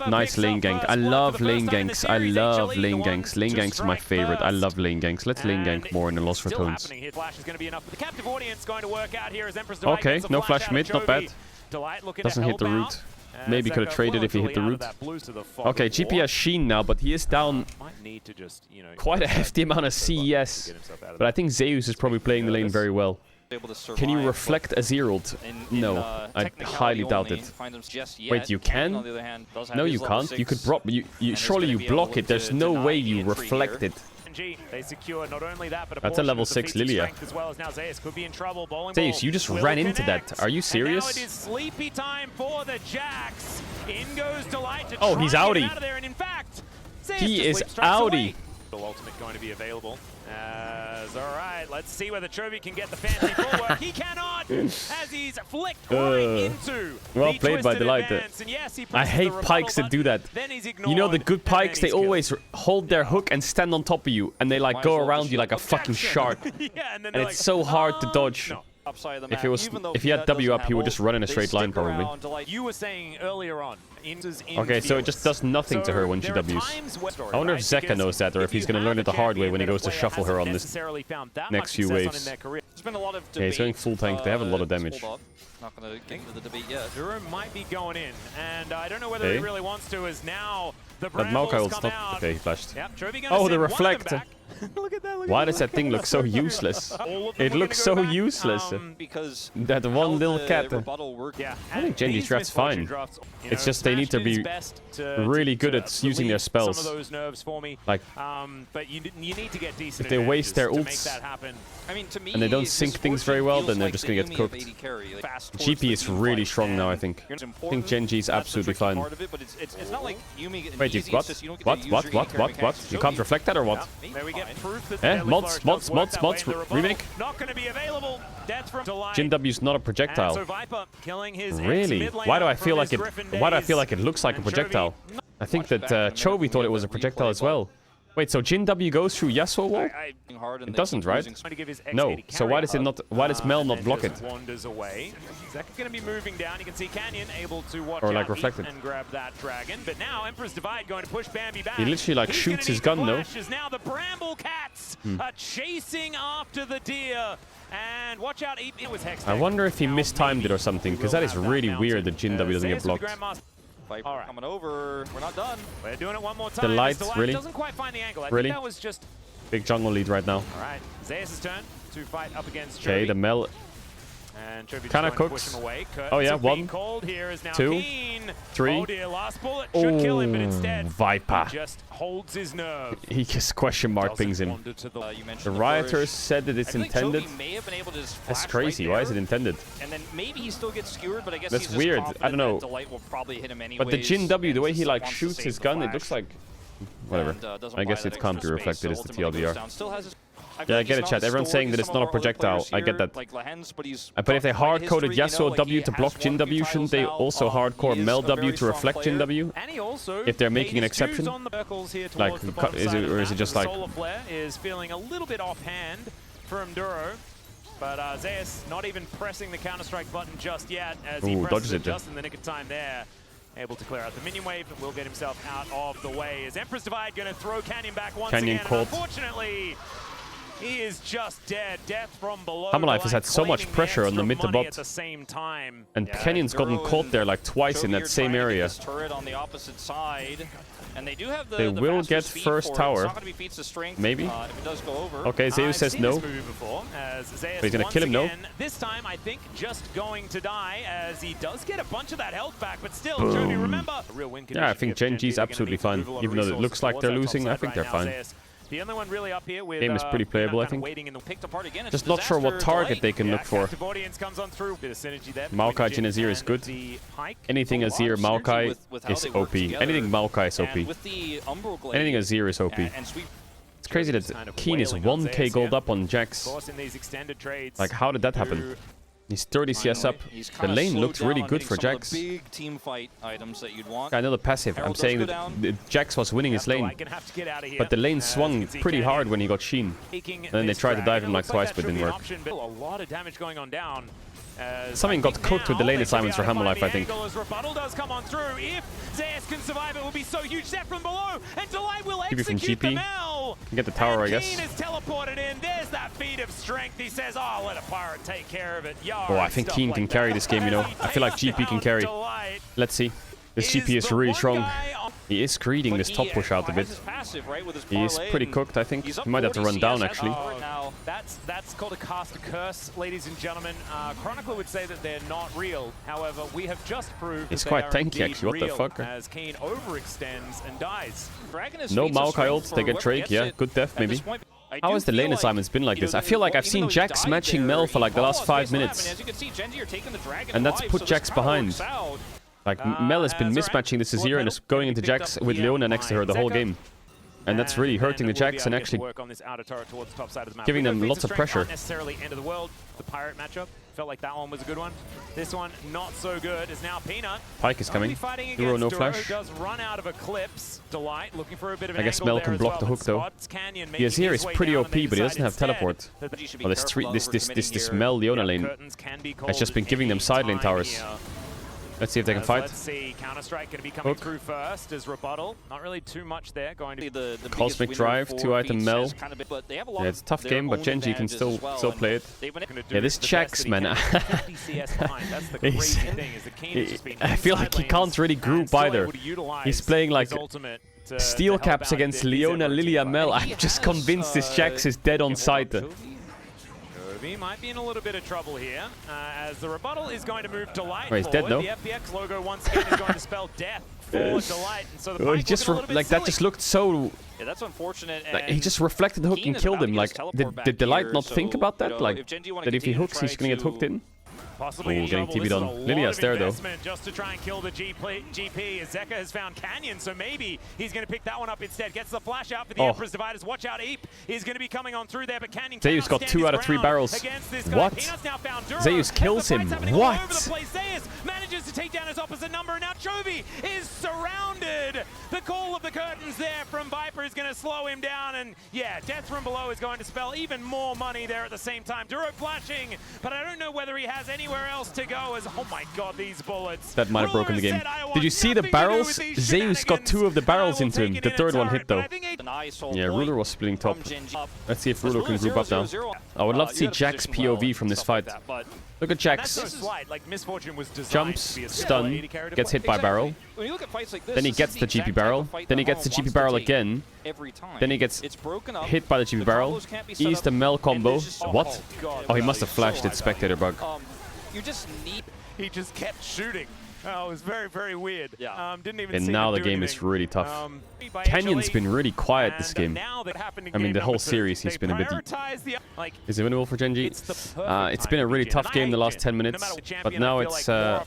Nice lane gank. I love lane ganks. I love lane ganks. Lane ganks are my favorite. I love lane ganks. Let's lane gank more in the Lost for Tones. Okay, no flash mid, not bad. Doesn't hit the root. Maybe could have traded if he hit the root. Okay, GP has Sheen now, but he is down quite a hefty amount of CES. But I think Zeus is probably playing the lane very well. Can you reflect a Zerald? No, I highly doubt it. Wait, you can? No, you can't. You could surely you block it. There's no way you reflect it. They secure not only that, but that's a level 6 Lilia. Zeus, you just ran into that. Are you serious? And now it is sleepy time for the Jax. In goes Delight to oh, he's outie. Out of there, and in fact, he is outie. Ultimate going to be available. Alright, let's see whether Chovy can get the fancy footwork. He cannot, as he's flicked right into well played by Delight. Yes, I hate pikes that do that. You know the good pikes, they always hold their hook and stand on top of you, and they like go around you like a fucking shark. Yeah, and it's so hard to dodge. No. If he had W up, he would just run in a straight line probably. You were saying earlier on. Okay, so it just does nothing to her when she Ws. I wonder if Zeka knows that, or if he's gonna learn it the hard way when he goes to shuffle her on this next few waves. Yeah, he's going full tank. They have a lot of damage. Not gonna get into the debate yet. Duro might be going in, and I don't know whether he really wants to. As now the that Maokai ult's not okay. He flashed. Yep, oh, the reflect. Look at that, why does that thing look so useless? It looks so useless. Because that one little cat. Yeah, I think Genji's draft's fine. It's just they need to be really good at using their spells. Like, but you need to get decent if they waste their ults and they don't sync things very well, then they're just gonna get cooked. GP is really strong now, I think. I think Genji's absolutely fine. Wait, what? You can't reflect that or what? Mods, remake? Jhin W's not a projectile. Really? Why do I feel like it looks like a projectile? I think watch that back in a minute Chovy when thought we it have was a that projectile replay, as well. Wait, so Jin W goes through Yasuo wall? It doesn't, right? No. So why does it not? Why does Mel not block it? Wanders away. Zeka going to be moving down. You can see Canyon able to watch Or, out, like, eat, reflected. and grab that dragon. But now Emperor's Divide going to push Bambi back. He literally like He's shoots gonna his need gun the though. flashes. Now the Bramble Cats are chasing after the deer. And watch out, it was Hex. I wonder if he mistimed it or something, because that is really weird that Jin W doesn't get blocked. Viper coming over. We're not done. We're doing it one more time. The lights, really? Doesn't quite find the angle. I Really? think that was just... Big jungle lead right now. All right, Zeus' turn to fight up against Okay, Chovy. the Mel And Chovy kinda just going to cooks. push him away. Oh, yeah, Curtains of being one, cold here is now 2, Keen. 3. Oh dear, last bullet should kill him, but instead Viper. he just holds his nerve. He just question mark pings him. Wander to the You mentioned The the rioters flourish. said that I it's feel like intended. Chovy may have been able to just That's flash crazy. right Why is it there, intended? And then maybe he still gets skewered, but I guess That's he's just weird. I confident don't know. that Delight will probably hit him anyways. But the Jin W, the way and he just like wants to shoots save his the gun, it flash. looks like whatever. And, doesn't I buy guess that it can't be extra reflected. space, It's the so ultimately TLDR. goes down. Still has his- I feel Yeah, I like get he's it, not chat. Everyone's saying that story it's some not of a our other projectile. players I get here, that. like Lehens, but he's But if they got quite a hard-coded history, Yasuo like W he to has block Jin won W, a few shouldn't they titles now. also hardcore He is Mel a W very to strong reflect Jin player. W? And he also If they're making an paid his dues exception? on the circles here Like, towards the bottom is side it- of the or is it map. just The like- Solar Flare is feeling a little bit offhand from Duro. But Zeus not even pressing the Counter-Strike button just yet, as he Ooh, presses dodges it it there. just in the nick of time there. Able to clear out the minion wave and will get himself out of the way. Is Emperor's Divide going to throw Canyon back once Canyon again? caught. And unfortunately, he is just dead. Death from below. Hammerlife has the line, had so much claiming pressure on the extra mid to money bot. at the same time. And Yeah, Canyon's gotten Duro caught and there like twice in Chovy that are same trying to get area. this turret on the opposite side, and they do have the They the will faster get speed first for it. tower. It's not going to be feats of strength. Maybe. If it does go over. Okay, Zeus I've says seen no. this movie before, as Zeus But he's gonna once kill him, no? again, this time, I think, just going to die, as he does get a bunch of that health back, but still, Chovy, remember, a real win Yeah, I condition think here for Gen G's They're gonna absolutely need to fine. move a lot of Even though it resources looks like towards they're that top losing, I side think right they're now. fine. Zeus, the only one really up here with Game is pretty playable, I Peanut think. waiting in the Picked apart again. It's Just not sure what disaster target Delight. they can look for. Captive audience comes on through. Bit of synergy there. Maokai between Jin Azir is and good. the Pike. Anything A lot Azir of synergy Maokai with how is they work OP. together. Anything Maokai is OP. And with the Umbral Glaive, Anything Azir is OP. and Sweep. It's crazy Just that kind of Keen is wailing on 1k Zeus gold here. up on Of Jax. course, in these extended trades. Like, how did that happen? through- He's 30 CS up. He's The kinda lane slowed looked down really on good hitting for some of Jax. the big team fight items that you'd want. I know the passive. I'm Herald does saying go that down. Jax was winning his lane. Delight gonna have to get out of here. But the lane As you swung can see pretty Canyon hard when he got Sheen. taking And then they this tried to drag. dive It him like looks twice, that but should didn't be an work. option, but a lot of damage going on down. Something got cooked with the lane assignments for Hammerlife, I think. As Rebuttal does come on through. If Zeus can survive, it will be so huge. Zep from below, and Delight will Maybe from execute the GP. Mel. Can get the tower, I And guess. Keen is teleported in. There's that feat of strength. He says, "Oh, let a pirate take care of it." Oh, I think Keen can carry this game, you know. I feel like GP can carry. Let's see. This GP is really strong. He is greeding this top push out a bit. He is pretty cooked, I think. He might have to run down, actually. Oh, that's called a cast curse, ladies and gentlemen. Chronicler would say that they're not real. However, we have just proved It's that quite they are tanky, indeed actually. What the real, fuck? as Keen overextends and dies. No Maokai ult, they get Drake, yeah. Good death, maybe. How has the lane assignments been like this? I feel like I've seen Jax matching Mel for like the last 5 minutes. And that's put Jax behind. Like, Mel has been mismatching this Azir and is going into Jax with Leona next to her the whole game. And that's really hurting the Jax and actually giving them lots of pressure. Not necessarily end of the world. The pirate matchup felt like that one was a good one. This one not so good. Is now Peanut. Pike is coming. Duro no flash. Does run out of Eclipse. Delight looking for a bit of I guess angle Mel there can as block well, the but hook though. spots Canyon The making Azir his is way pretty down, OP, and they but he doesn't have decide teleport. instead that Well, this Mel Leona lane curtains can be has just been called giving them any side lane time towers. here. Let's see if they can fight. Let's see, Counter-Strike going to be coming Hook. through first as Rebuttal. Not really too much there. Going to The Cosmic Drive, 2-item Mel. Yeah, it's a tough game, but Gen G can still play it. Yeah, this Jax, man. I feel like he can't really group either. He's playing like steel caps against Leona, Lilia, Mel. I'm just convinced this Jax is dead on sight. Chovy might be in a little bit of trouble here, as the Rebuttal is going to move Delight Oh, he's dead, no? The FPX logo once again is going to spell death for Delight. And so the Oh, he Pike just looking a little bit like that silly. just looked so. Yeah, that's unfortunate. Like, he and just reflected the hook Keen and is killed about to him. get Like, his teleport did back Delight here, not so, think about you that? know, Like, if Gen G wanna that if he continue to hooks, he's try gonna get hooked to in? Possibly Ooh, getting trouble. TP'd This is on. a lot Lilia's of there, though. investment just to try and kill the GP. Zeka has found Canyon, so maybe he's going to pick that one up instead. Gets the flash out for the Emperor's Dividers. Watch out, Eep is going to be coming on through there, but Canyon Zeus got 2 out of 3 barrels. What? Zeus kills him. What? Zeus manages to take down his opposite number, and now Chovy is surrounded. The call of the curtains there from Viper is going to slow him down, and yeah, death from below is going to spell even more money there at the same time. Duro flashing, but I don't know whether he has anywhere else to go as, oh my god, these bullets. That might have broken the game. Did you see the barrels? Zeus got 2 of the barrels into him. The third one hit though. Yeah, Ruler was splitting top. Let's see if Ruler can group up now. I would love to see Jack's POV from this fight. Look at Jack's. Jumps, stun, gets hit by barrel. Then he gets the GP barrel. Then he gets the GP barrel again. Then he gets hit by the GP barrel. Ease the Mel combo. What? Oh, he must have flashed it. Spectator bug. He just kept shooting. Oh, it was very, very weird. Yeah. Didn't even And see now him the do game anything. is really tough. Canyon's been really quiet this game. I mean, the whole series he's been a bit... Is it winnable for Genji? It's been a really tough game the last 10 minutes, but now it's yeah,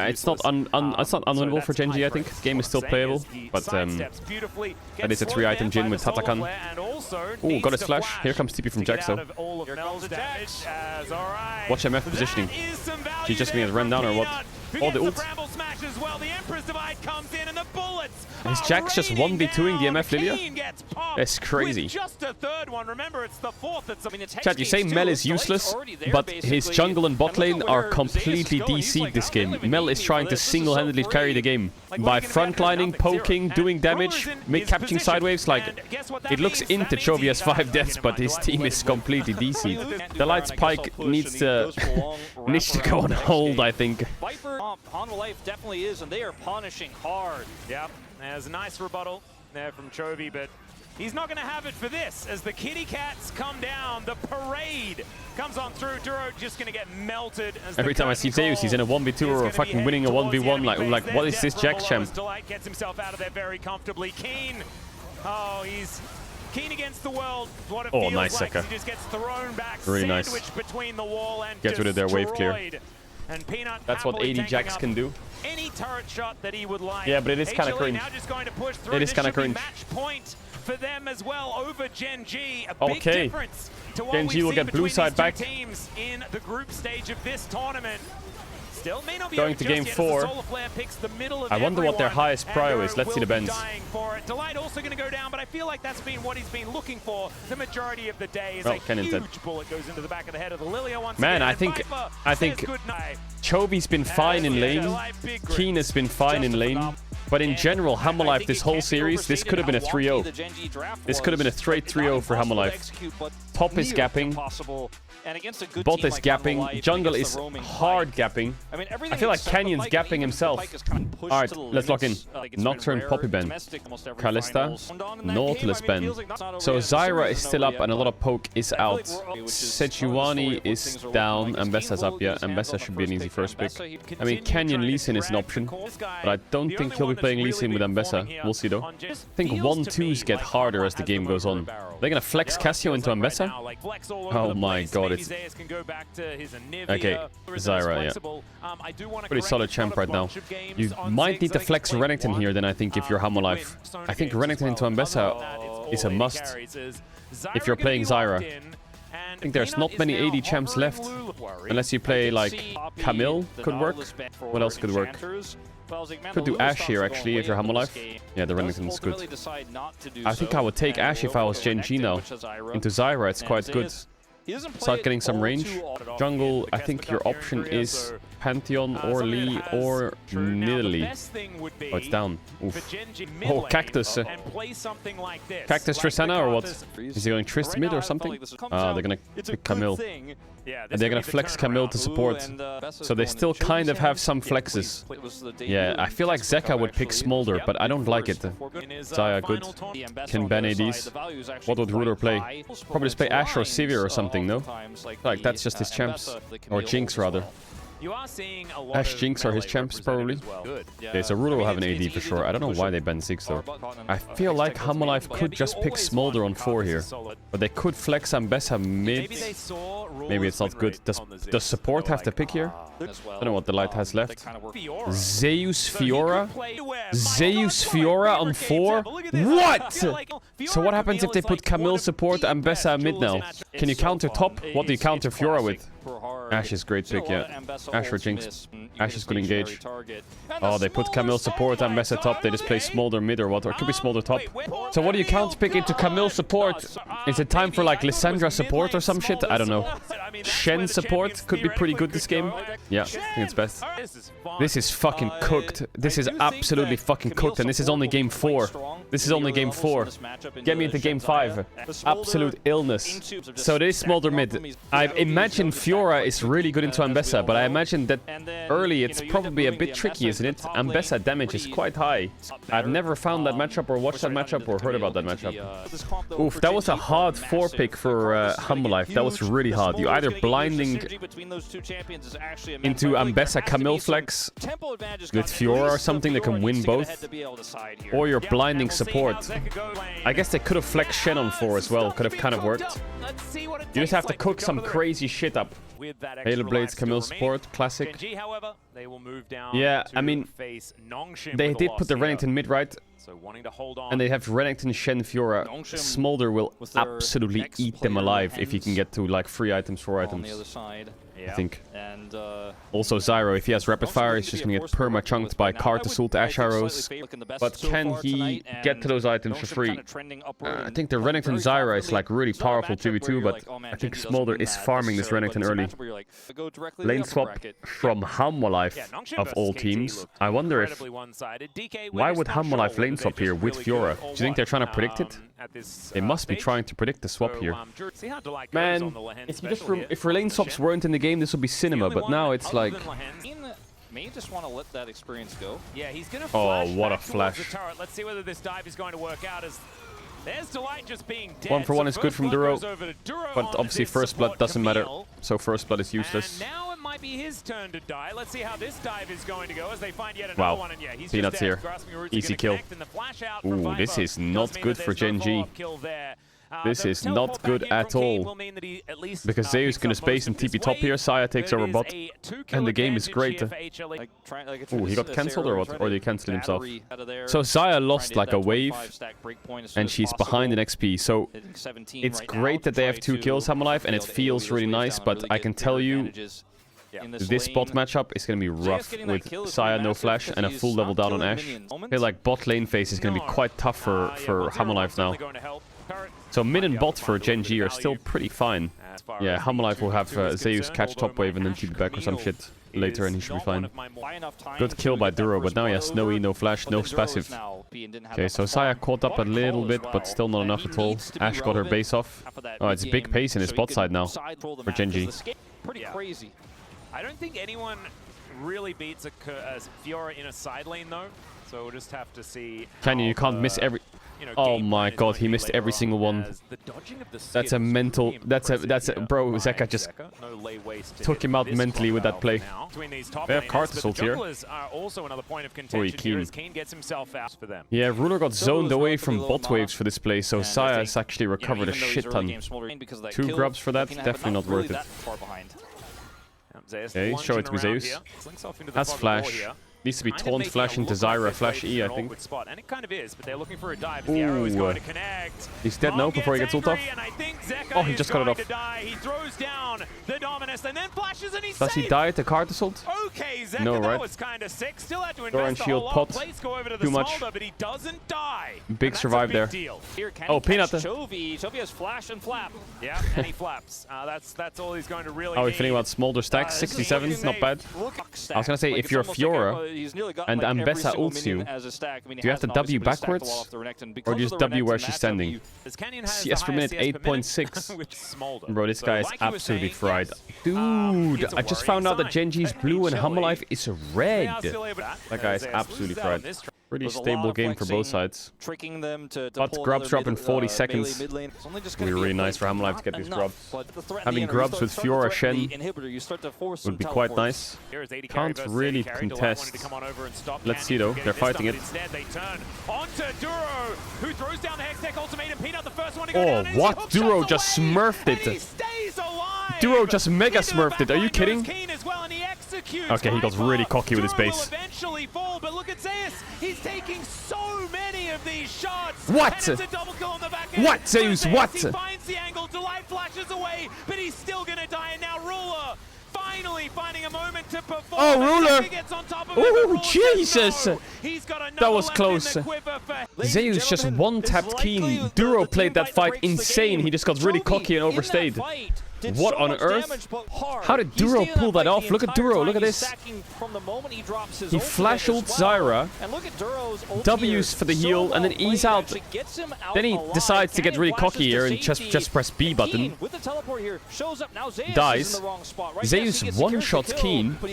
it's not unwinnable for Genji. I think the game is still playable, but that is a 3-item Jin with Tatakan. Oh, got his flash. Here comes TP from Jax though. Watch MF positioning. She's just gonna get run down or what? Oh, the ult. Is Jax just 1v2ing the MF Lilia? That's crazy. Chat, you say Mel is useless, but his jungle and bot lane are completely DC'd this game. Mel is trying to single-handedly carry the game by frontlining, poking, doing damage, catching sidewaves. Like, it looks into Chovy has 5 deaths, but his team is completely DC'd. The light spike needs to go on hold, I think. Honda Life definitely is, and they are punishing hard. Yep, there's a nice rebuttal there from Chovy, but he's not going to have it for this. As the kitty cats come down, the parade comes on through. Duro just going to get melted. As every time I see Zeus, he's in a 1v2 or fucking winning a 1v1. Like what is this Jax champ? Delight gets himself out of there very comfortably. Keen, oh, he's Keen against the world. What it feels nice like Zeka. he just gets thrown back, really nice. sandwiched between the wall and gets rid of their wave clear. And Peanut that's what 80 Jax can do. Any turret shot that he would like. Yeah, but it is kind of cringe. Now just going to push through. It is kind of cringe. Match point for them as well over Genji. A big Okay. difference to what Genji we've will seen get blue between side these two back. teams in the group stage of this tournament. Still may not be Going over to just game yet as 4. the Solar Flare picks the middle of I wonder what their everyone, highest and prio is. Let's see the will be bends. dying for it. Delight also going to go down, but I feel like that's been what he's been looking for the majority of the day. Is a huge bullet goes into the back of the head of the Lilia once Man, again. I think Chovy's been fine in lane. Keen has been fine in lane. But in general, Hammerlife this whole series, this could have been a 3-0. This could have been a straight 3-0 for Hammerlife. Top is gapping. Bot is gapping. Jungle is hard gapping. I feel like Canyon's gapping himself. Alright, let's lock in. Nocturne Poppy Ben. Kalista. Nautilus Ben. So Zyra is still up and a lot of poke is out. Sejuani is down. Ambessa's up, yeah. Ambessa should be an easy first pick. I mean, Canyon Lee Sin is an option. But I don't think he'll be playing Lee Sin with Ambessa. We'll see though. I think 1-2s get harder as the game goes on. They're gonna flex Cassio into Ambessa? Oh my god, it's... Okay, Zyra, yeah. Pretty solid champ right now. You might need to flex Renekton here then I think if you're Hammerlife. I think Renekton into Ambessa is a must if you're playing Zyra. I think there's not many AD champs left. Unless you play like Camille could work. What else could work? Could do Ashe here actually if you're Hammerlife. Yeah, the Renekton is good. I think I would take Ashe if I was Genji now. Into Zyra, it's quite good. Start getting some range. Jungle, I think your option is Pantheon or Lee or Nidalee. Oh, it's down. Oof. Oh, Cactus. Cactus Tristana or what? Is he going Trist mid or something? They're gonna pick Camille. And they're gonna flex Camille to support. So they still kind of have some flexes. Yeah, I feel like Zeka would pick Smolder, but I don't like it. Zaya good. Can ban ADs. What would Ruler play? Probably just play Ashe or Sivir or something, no? Like, that's just his champs. Or Jinx, rather. You are seeing a lot Ash of Jinx are his melee champs, probably. represented as well. Good. Okay, so Ruler will have an AD for sure. I don't know why they banned Ziggs though. I feel like Hammerlife could just pick Smolder on 4 here. But they could flex Ambessa mid. Maybe it's not good. Does support have to pick here? I don't know what the light has left. Zeus Fiora? Zeus Fiora on 4? What? So what happens if they put Camille support Ambessa mid now? Can you counter top? What do you counter Fiora with? Ash is great pick, yeah. Ash or Jinx. Ash is good engage. Oh, they put Camille support Ambessa top. They just play Smolder mid or what? Or it could be Smolder top. So what do you counter pick into Camille support? Is it time for like Lissandra support or some shit? I don't know. Shen support could be pretty good this game. Yeah, I think it's best. This is fucking cooked. This is absolutely fucking cooked. And this is only game 4. This is only game 4. Get me into game 5. Absolute illness. So it is Smolder mid. I imagine Fiora is really good into Ambessa, but I imagine that early it's probably a bit tricky, isn't it? Ambessa damage is quite high. I've never found that matchup or watched that matchup or heard about that matchup. Oof, that was a hard 4 pick for Hammerlife. That was really hard. You either blinding into Ambessa Camille flex with Fiora or something that can win both, or you're blinding support. I guess they could have flexed Shen on 4 as well. Could have kind of worked. You just have to cook some crazy shit up. Halo Blades, Camille support, classic. Yeah, I mean, they did put the Renekton mid, right? And they have Renekton, Shen, Fiora. Smolder will absolutely eat them alive if he can get to like 3 items, 4 items. I think. Also Zyro, if he has Rapid Fire, he's just gonna get perma-chunked by Card Assault Ash Arrows. But can he get to those items for free? I think the Renekton Zyra is like really powerful 2v2, but I think Smolder is farming this Renekton early. Lane swap from Hammerlife of all teams. I wonder if... Why would Hammerlife lane swap here with Fiora? Do you think they're trying to predict it? They must be trying to predict the swap here. Man, if lane swaps weren't in the game, this would be cinema, but now it's like... May just want to let that experience go. Yeah, he's gonna flash what a flash. Let's see whether this dive is going to work out. As there's Delight just being dead. 1 for 1 is good from Duro, but on obviously First Blood doesn't matter, so First Blood is useless. And now it might be his turn to die. Let's see how this dive is going to go as they find yet another one. And yeah, he's Peanuts here. Easy kill. Ooh, this is not good for Gen G. This is not good at all. Because Zeus gonna space and TP top here, Saya takes over bot, and the game is great. Ooh, he got cancelled or what? Or did he cancel himself? So Saya lost like a wave, and she's behind in XP. So it's great that they have 2 kills, Hammerlife, and it feels really nice, but I can tell you, this bot matchup is going to be rough with Saya no flash and a full level down on Ash. I feel like bot lane phase is going to be quite tough for Hammerlife now. So mid and bot for Gen G are still pretty fine. Yeah, Hammerlife will have Zeus catch top wave and then TP back or some shit later and he should be fine. Good kill by Duro, but now he has no E, no flash, no passive. Okay, so Saya caught up a little bit, but still not enough at all. Ash got her base off. Oh, it's big pace in his bot side now for Gen G. Pretty crazy. I don't think anyone really beats a Fiora in a side lane though, so we'll just have to see. You can't miss every... Oh my god, he missed every single one. That's a mental... That's a... Bro, Zeka just took him out mentally with that play. They have Card Assault here. Oh, he keen. Yeah, Ruler got zoned away from bot waves for this play, so Saya has actually recovered a shit ton. 2 grubs for that, definitely not worth it. Okay, show it to Zeus. That's flash. Needs to be taunt flash into Zyra flash E, I think. And it kind of is, but they're looking for a dive. Ooh. He's dead now before he gets ult off. Oh, he just got it off. He throws down the Dominus and then flashes and he's Does he die to Card Assault? Okay, Zeka, no, right? That was kind of sick. Still had to invest shield pot. Too much. But he doesn't die. Big survive there. Oh, Peanut. Chovy has flash and flap. Yeah, and he flaps. That's all he's going to really How are we feeling about Smolder stacks? 67, not bad. I was going to say, if you're Fiora and Ambessa ults you, do you have to W backwards? Or do you just W where she's standing? CS per minute 8.6. Bro, this guy is absolutely fried. Dude, I just found out that Gen G's blue and Hammerlife is red. That guy is absolutely fried. Pretty stable game for both sides. Tricking them to But pull grubs drop in 40 seconds. Mid lane. It's only just Would be gonna really a nice for play, Hamalife to not get these enough, grubs. but the threat in Having the end, grubs you with start Fiora to threaten Shen the inhibitor, you start to force would some be quite teleports. nice. Here is 80 Can't versus really 80 carry. Delight contest. wanted to come on over and stop Let's Canyon see though, from they're getting this fighting done, it. but instead they turn onto Duro, who throws down the Hextech ultimatum. Peanut, the first one to go Oh, down. And what? he hook Duro shots just away, smurfed it. and he stays alive. Duro just mega smurfed it. Are you kidding? As well, and he executes. Okay, he got really cocky with his Duro base. will eventually fall, but look at Zeus. He's taking so many of these shots. What? And it's a double kill on the back end. What, Zeus? What? He finds the angle. Delight flashes away, but he's still gonna die. And now Ruler finally finding a moment to perform. Oh, Ruler. Gets on top of Oh, him, but Ruler Jesus. says no. He's got another That was left close. in the quiver for- Zeus just one-tapped Keen. Duro played that fight insane. He just got really cocky and overstayed. What on earth? How did Duro pull that off? Look at Duro, look at this. He flash ults Zyra, W's for the heal, and then E's out. Then he decides to get really cocky here and just press B button. Dies. Zeus one-shots Keen. I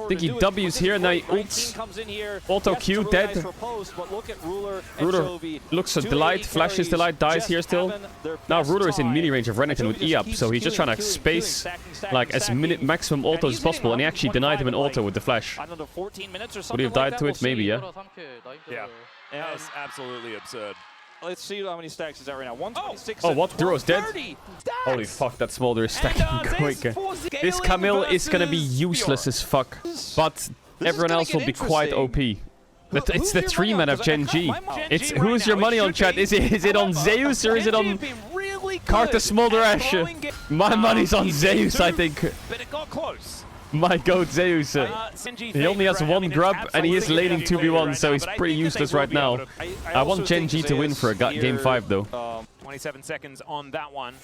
think he W's here, and now he ults. Auto Q, dead. Ruler looks at Delight, flashes Delight, dies here still. Now Ruler is in melee range of Renekton with E up, so he's just trying to space like as maximum autos as possible, and he actually denied him an auto with the flash. Would he have died to it? Maybe, yeah. Yeah, that was absolutely absurd. Let's see how many stacks is that right now. 126. Oh, what? Duro's dead? Holy fuck, that Smolder is stacking quick. This Camille is gonna be useless as fuck, but everyone else will be quite OP. It's the 3-man of Gen G. It's who's your money on, chat? Is it on Zeus or is it on Carter Smolder Ash? My money's on Zeus, I think. But it got close. My goat Zeus. He only has one grub and he is laning 2v1, so he's pretty useless right now. I want Gen G to win for a game 5 though. 27 seconds on that one.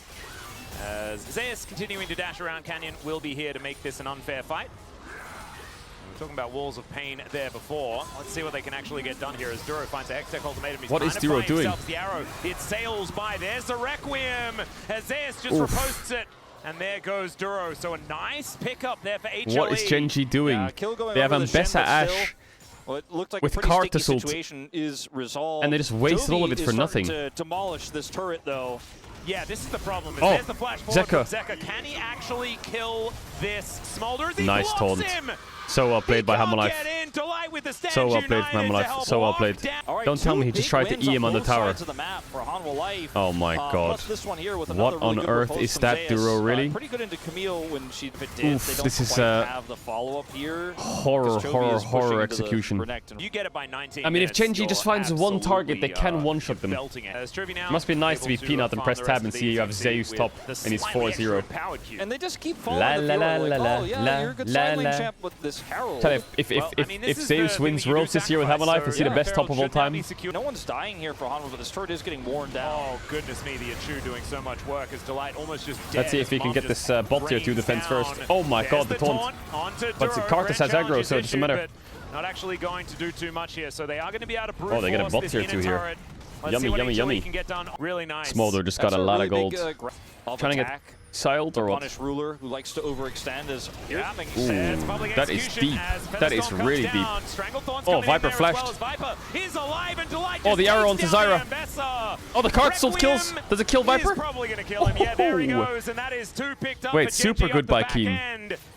As Zeus continuing to dash around Canyon will be here to make this an unfair fight. We were talking about walls of pain there before. Let's see what they can actually get done here as Duro finds a Hextech ultimatum. He's what is Duro doing? The arrow, it sails by. There's the Requiem as Zeus just reposts it. And there goes Duro. So a nice pickup there for HLE. What is Gen G doing? They have Ambessa Ash with Cartus ult. And they just wasted all of it for nothing. To demolish this turret though. Yeah, this is the problem. Oh, there's the flash forward Zeka. from Zeka. Can he actually kill this Smolder? Nice taunt. So well played by Hamalife. So well played from Hamalife. So well played. Don't tell me he just tried to E him on the tower. Oh my god. What on earth is that Duro, really? Oof, this is horror execution. You get it by 19 I mean, if Gen G just finds one target, they can one-shot them. It must be nice to be Peanut and press tab and see you have Zeus top and he's 4-0. And they just keep following the Duro, like, oh yeah, you're a good side lane champ with this Herald. Tell you, if Zeus wins Worlds this year with Hamalife, is he the best top of all time? No one's dying here for Hanwha, but this turret is getting worn down. Oh, goodness me, the Achu doing so much work as Delight almost just dead. Let's see if he can get this bot tier 2 defense first. Oh my god, the taunt. But Cartus has aggro, so it doesn't matter. Not actually going to do too much here, so they are going to be able to brute Oh, they get a bot tier 2 here. Yummy, yummy. Really nice. Smolder just got a lot of gold. Trying to get siled or what? Punish Ruler, who likes to overextend as that is deep. That is really deep. Oh, Viper flashed. Oh, the arrow onto Zyra. Oh, the card still kills. Does it kill Viper? Wait, super good by Keen.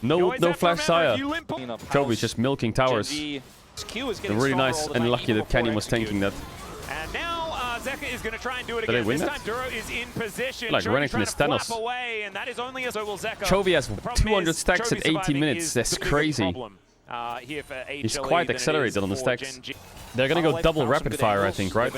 No flash Zyra. Chovy's just milking towers. They're really nice and lucky that Canyon was tanking that. And now Zeka is going to try and do it Did again. This time Duro is in position. Like Renekton is Thanos. Away, and that is only as so will Zeka. Chovy has 200 stacks at 18 minutes. That's crazy. He's quite accelerated on the stacks. They're going to go double rapid fire, I think, right?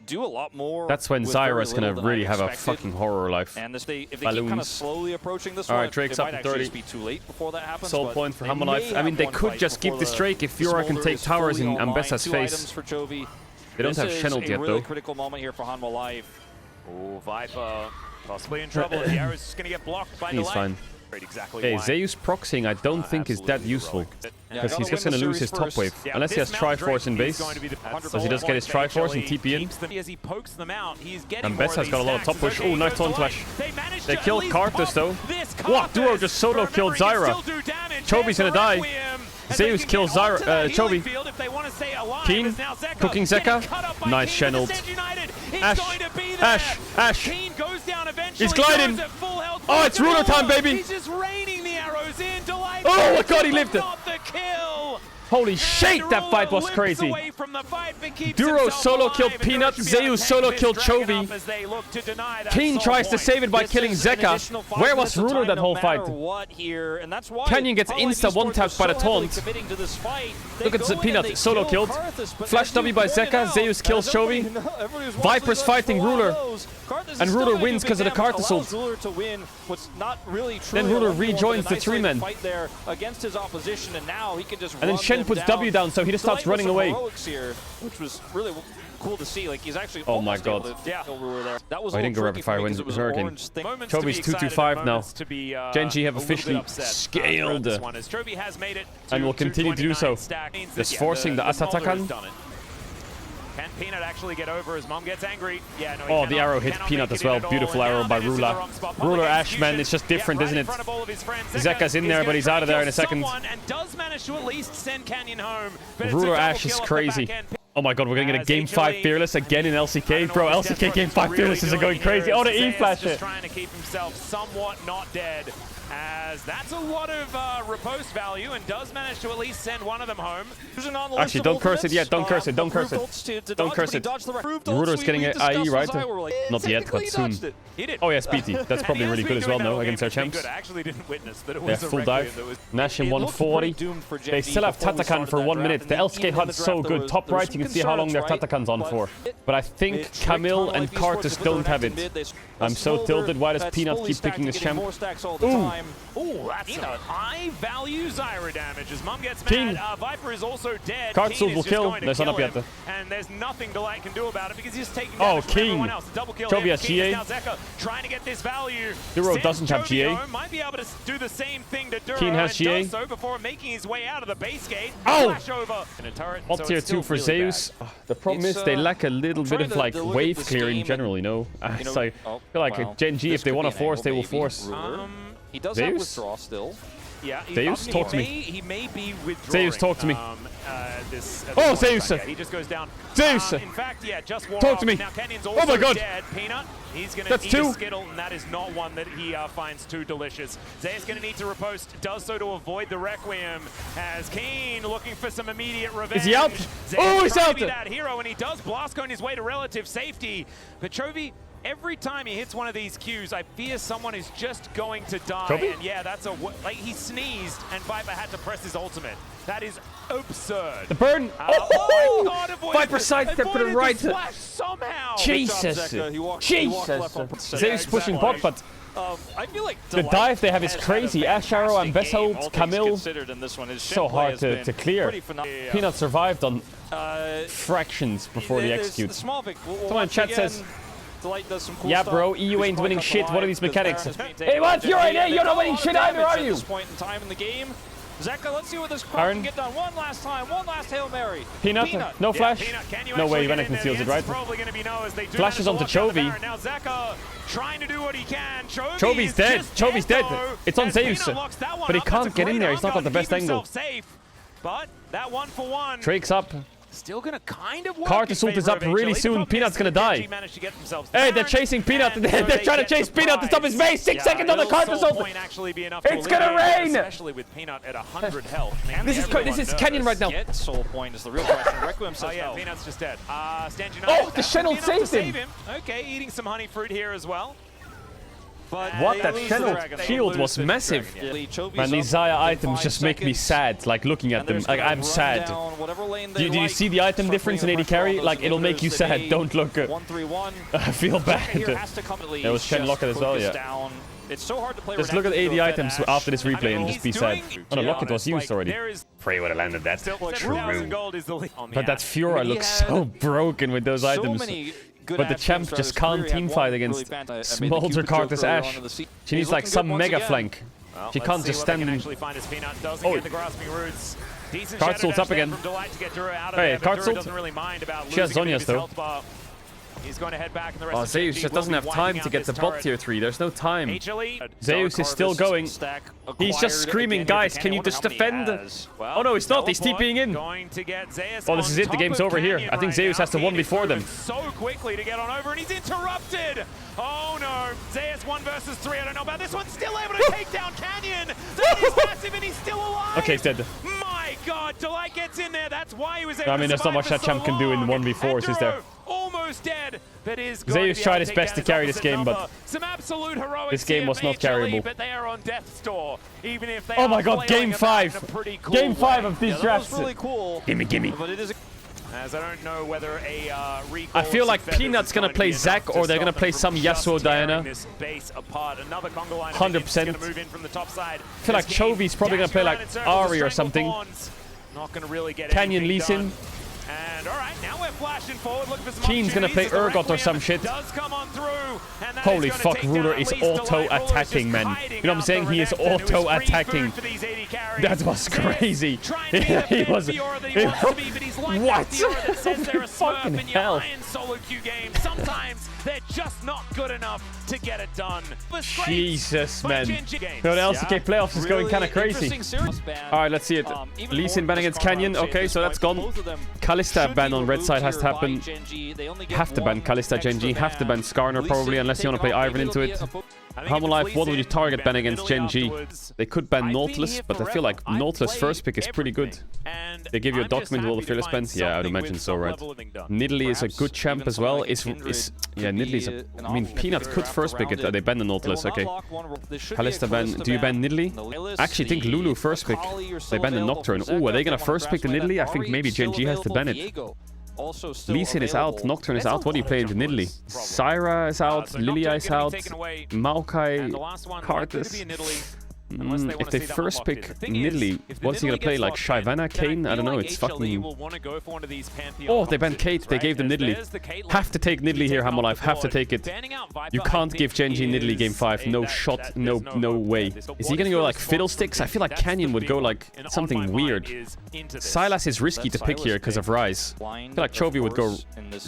Do a lot more. That's when Zyra's gonna really have a fucking horror life. And if they keep kind of slowly approaching this one, Alright, Drake's up to 30. Be too late before that happens. Soul point for Hamalife. I mean, they could just keep this Drake if Fiora can take towers in Ambessa's face. They don't have Shen ult yet, though. Critical moment here for Hanwha Life. Oh, Viper possibly in trouble. The arrow's just gonna get blocked by He's fine. Hey, Zeus proxying I don't think is that useful. Because he's just going to lose his top wave. Unless he has Triforce in base. Does he just get his Triforce and TP in? And Bess has got a lot of top push. Oh, nice taunt flash. They killed Cartus though. What? Duro just solo killed Zyra. Chovy's going to die. Zeus kills Zyra, Chovy. stay alive. Keen, Is now Zeka cooking Zeka. getting cut up by Nice Keen, but channeled. the Stand United is Ash, going to be there. Ash. Keen goes down eventually. He's gliding. Goes at full health. Oh, it's ruler time, baby. He's just raining the arrows in. Delight. Oh my God, he lived it. Not the kill. Holy shit, that fight was crazy. Duro solo killed Peanut, Zeus solo killed Chovy. Keen tries to save it by killing Zeka. Where was Ruler that whole fight? Canyon gets insta one-tapped by the taunt. Look at Peanut, solo killed. Flash W by Zeka, Zeus kills Chovy. Viper's fighting Ruler. And Ruler wins because of the card assault. Then Ruler rejoins the three men. And then Shen puts W down, so he just starts running away. Which was really cool to see. Like, he's actually oh my God. That was I didn't go rapid fire wins Hurricane. Chovy's 2-2-5 now. Genji have officially scaled. And will continue to do so. Just forcing the Asatakan. Can Peanut actually get over? His mom gets angry. Yeah, no, oh, the arrow hit Peanut as well. Beautiful arrow by Ruler. Ruler Ash, man, it's just different, isn't it? Zeka's in there, but he's out of there in a second. Ruler Ash is crazy. Oh my God, we're going to get a Game 5 Fearless again in LCK. Bro, LCK Game 5 Fearlesses are going crazy. Oh, the E-flash it. Trying to keep himself somewhat not dead. As that's a lot of riposte value and does manage to at least send one of them home. Actually, don't curse it yet. Don't curse it. Don't curse it. Don't curse it. Ruler's getting an IE, right? Not yet, but soon. Oh, yes, PT. That's probably really good as well, no? Against our champs. Yeah, full dive. Nash in 140. They still have Tatakan for 1 minute. The LCK HUD is so good. Top right, you can see how long their Tatakan's on for. But I think Camille and Kartus don't have it. I'm so tilted. Why does Peanut keep picking this champ? Ooh. Oh, that's a high value Zyra damage. His mom gets mad. Viper is also dead. Kartus will kill. There's not up yet. And there's nothing Delight can do about it because he's taking damage from everyone else. Double kill. Chovy has GA. Now Zeka trying to get this value. Duro doesn't have GA. Might be able to do the same thing to Duro. Keen has GA. Does so before making his way out of the base gate. Oh! Flash over. In a turret, Up tier 2 for Zeus. The problem is they lack a little bit of like wave clear in general, you know? So I feel like Genji, if they want to force, they will force. He does have withdraw still. Yeah, Zeus, talk to me. He may be withdrawing. Zeus, talk to me. Oh, Zeus! Yeah, he just goes down. Zeus! In fact, yeah, just talk to me. Now Canyon's also oh my God! Dead. Peanut, he's going to eat a Skittle, and that is not one that he finds too delicious. Zeus going to need to riposte. Does so to avoid the Requiem. As Keen looking for some immediate revenge. Is he out? Zeus oh, he's out! To be that hero, and he does blast on his way to relative safety. But Chovy, every time he hits one of these Qs, I fear someone is just going to die. Chovy? And yeah, that's like he sneezed and Viper had to press his ultimate. That is absurd. The burn. Oh my God, Viper sidestep to the right. Somehow. Jesus. Jesus. Zeus pushing bot, but I feel like the dive they have is crazy. Ash Arrow and Besselt, Camille. So hard to clear. Peanut survived on fractions before he executes. Someone in chat says, yeah, bro, EU ain't winning shit. What are these mechanics? Hey, what? You're in A, you're not winning shit either, are you? Zeka, let's see what this crowd can get done. One last time, one last Hail Mary. Peanut, no flash. No way, Renekton seals it, right? Flashes onto Chovy. Now Zeka trying to do what he can. Chovy's dead. Chovy's dead. It's on Zeus. But he can't get in there. He's not got the best angle. But that 1-for-1. Drake's up. Still gonna kind of work. Kartus ult is up really soon. Peanut's gonna die. Hey, they're chasing Peanut. They're trying to chase Peanut to stop his base. 6 seconds on the Kartus ult. It's gonna rain. Especially with Peanut at 100 health. This is Canyon right now. Soul point is the real question. Requiem says yeah, Peanut's just dead. Oh, the Shen ult saved him. Okay, eating some honey fruit here as well. But what? That Shen ult shield was massive. Man, these Xayah items just make me sad, like looking at them. Like, I'm sad. Do you see the item difference in AD carry? Like, it'll make you sad. Don't look. I feel bad. There was Shen Locket as well, yeah. It's so hard to play. Just look at AD items after this replay and just be sad. Oh, the Locket was used already. Pray would have landed that. True. But that Fiora looks so broken with those items. But the champ just can't teamfight against Smolder Kartus Ash. She needs like some mega flank. She can't just stand in. Oh, Kartus ult's up again. Hey, Kartus ult. She has Zhonya's though. He's going to head back, and the rest Oh, of Zeus Genji just will doesn't be have wiping time out to get this the bot turret. tier 3. There's no time. Actually, Zeus is still going. He's just screaming, guys, can you just defend? Oh no, he's not. He's TPing in. Going to get Zeus Oh, this is it. The game's over here. I think Zeus has to one before them. So quickly to get on over, and he's interrupted. Oh no, Zeus 1 versus 3. I don't know about this one. Still able to take down Canyon. That is massive, and he's still alive. Okay, he's dead. My God, Delight gets in there. That's why he was able I mean, to there's not much survive that champ for can do in so long. 1v4s, is there? Enduro almost dead, but is Zeus tried his best to carry this game, but some absolute heroics this game was not carryable. but they are on death's door, even if they Oh are my God, flailing game about in 5. a pretty cool Game 5 way. of these That drafts. was really cool. Gimme. But it is As I don't know whether a recall I feel like Peanut's gonna play Zac, or they're gonna play some Yasuo Diana. 100%. I feel like Chovy's probably gonna play like Ahri or something. Not gonna really get Canyon Lee Sin. And all right, now we're flashing forward. Looking for some Keen's gonna play opportunities as Urgot or some Requiem shit. does come on through, and that Holy is gonna fuck, take Ruler down is at least Delight. auto-attacking, Ruler's man. just You know what I'm hiding saying? out He is the Renekton. It was free auto-attacking. food for these AD carries. That was crazy. Trying to be the He was. Fiora that he wants to be, but he's like What? that Fiora that says they're a smurf Fucking in your hell. iron solo queue game. Sometimes they're just not good enough to get it done. Jesus, man. You know, the LCK playoffs is going kind of crazy. Alright, let's see it. Lee Sin ban against Canyon. Okay, so that's gone. Kalista ban on red side has to happen. Have to ban Kalista Genji. Have to ban Skarner probably, unless you want to play Ivan into it. Life, what would you target ban against Genji? They could ban Nautilus, but I feel like Nautilus first pick is pretty good. They give you a document with all the fearless bans? Yeah, I would imagine so, right? Nidalee is a good champ as well. Yeah, Nidalee's a... I mean, Peanut could first pick it. They ban the Nautilus, okay. Kalista ban... Do you ban Nidalee? I actually think Lulu first pick. They ban the Nocturne. Ooh, are they gonna first pick the Nidalee? I think maybe Genji has to ban it. Lee Sin is out, Nocturne is out. What do you play into Nidalee? Syra is out, Lilia is out, Maokai, Karthus. If they first pick Nidalee, what's he gonna play? Like Shyvana, Kayn? I don't know, it's fucking... Oh, they banned Kate, they gave them Nidalee. Have to take Nidalee here, Hamolife, have to take it. You can't give Genji Nidalee game 5, no shot, no way. Is he gonna go like Fiddlesticks? I feel like Canyon would go like something weird. Sylas is risky to pick here because of Ryze. I feel like Chovy would go...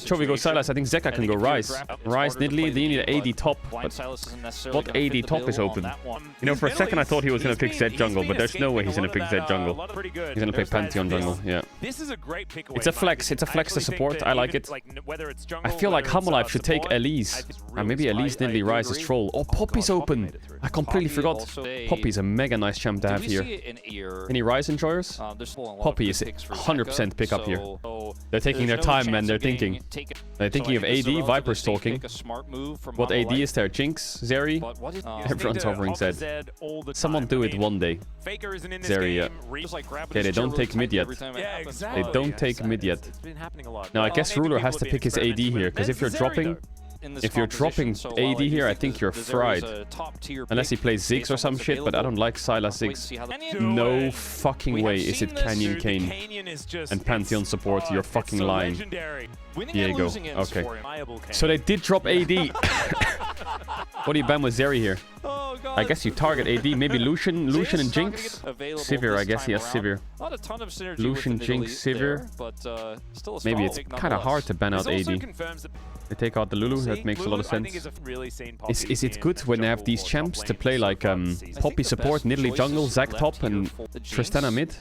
Chovy goes Sylas, I think Zeka can go Ryze. Ryze, Nidalee, then you need an AD top, but what AD top is open? You know, for a second I thought he was going to pick Zed jungle, but there's no way he's going to pick Zed jungle. He's going to play Pantheon jungle, yeah. It's a flex to support, I like it. I feel like Hamolife should take Elise. Maybe Elise Nidalee Ryze is troll. Oh, Poppy's open! I completely forgot. Poppy's a mega nice champ to have here. Any Ryze enjoyers? Poppy is 100% pick up here. They're taking their time, man, they're thinking. They're thinking of AD, Viper's talking. What AD is there? Jinx? Zeri? Everyone's hovering Zed. Someone do it one day. Zeri, yeah. Okay, they don't take mid yet. They don't take mid yet. Now, I guess Ruler has to pick his AD here, because if you're dropping AD here, I think you're fried. Unless he plays Ziggs or some shit, but I don't like Sylas Ziggs. No fucking way is it Canyon Kayn and Pantheon support. You're fucking lying. Diego. Okay. So they did drop AD. What do you ban with Zeri here? I guess you target AD. Maybe Lucian and Jinx? Sivir, I guess he has Sivir. Lucian, Jinx, Sivir. Maybe it's kind of hard to ban out AD. They take out the Lulu, that makes a lot of sense. Is it good when they have these champs to play like Poppy support, Nidalee jungle, Zac top, and Tristana mid?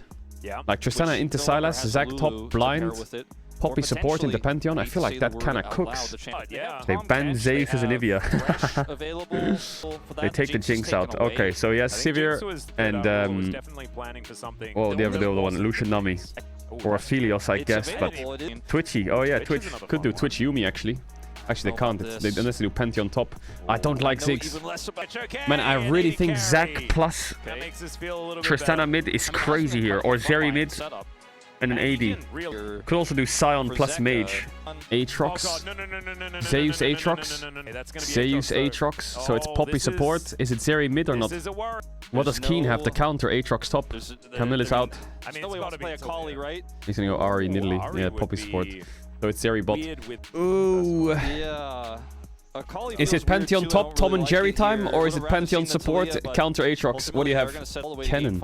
Like Tristana into Sylas, Zac top, blind, Poppy support into Pantheon? I feel like that kind of cooks. They ban Zeus as Anivia. They take the Jinx out. Okay, so he has Sivir and... oh, the other one, Lucian Nami. Or Aphelios, I guess, but... Twitchy. Oh yeah, Twitch. Could do Twitch Yumi, actually. Actually, they can't. Unless they do Pantheon top. I don't like Ziggs. Man, I really think Zac plus Tristana mid is crazy here. Or Zeri mid and an AD. Could also do Sion plus Mage. Aatrox. Zeus Aatrox. Zeus Aatrox. So it's Poppy support. Is it Zeri mid or not? What does Keen have to counter Aatrox top? Camille is out. He's gonna go Ahri, Nidalee. Yeah, Poppy support. So it's Zeri bot. Ooh. Yeah. Is it Pantheon top, Tom and Jerry time, or is it Pantheon support, counter Aatrox? What do you have? Cannon.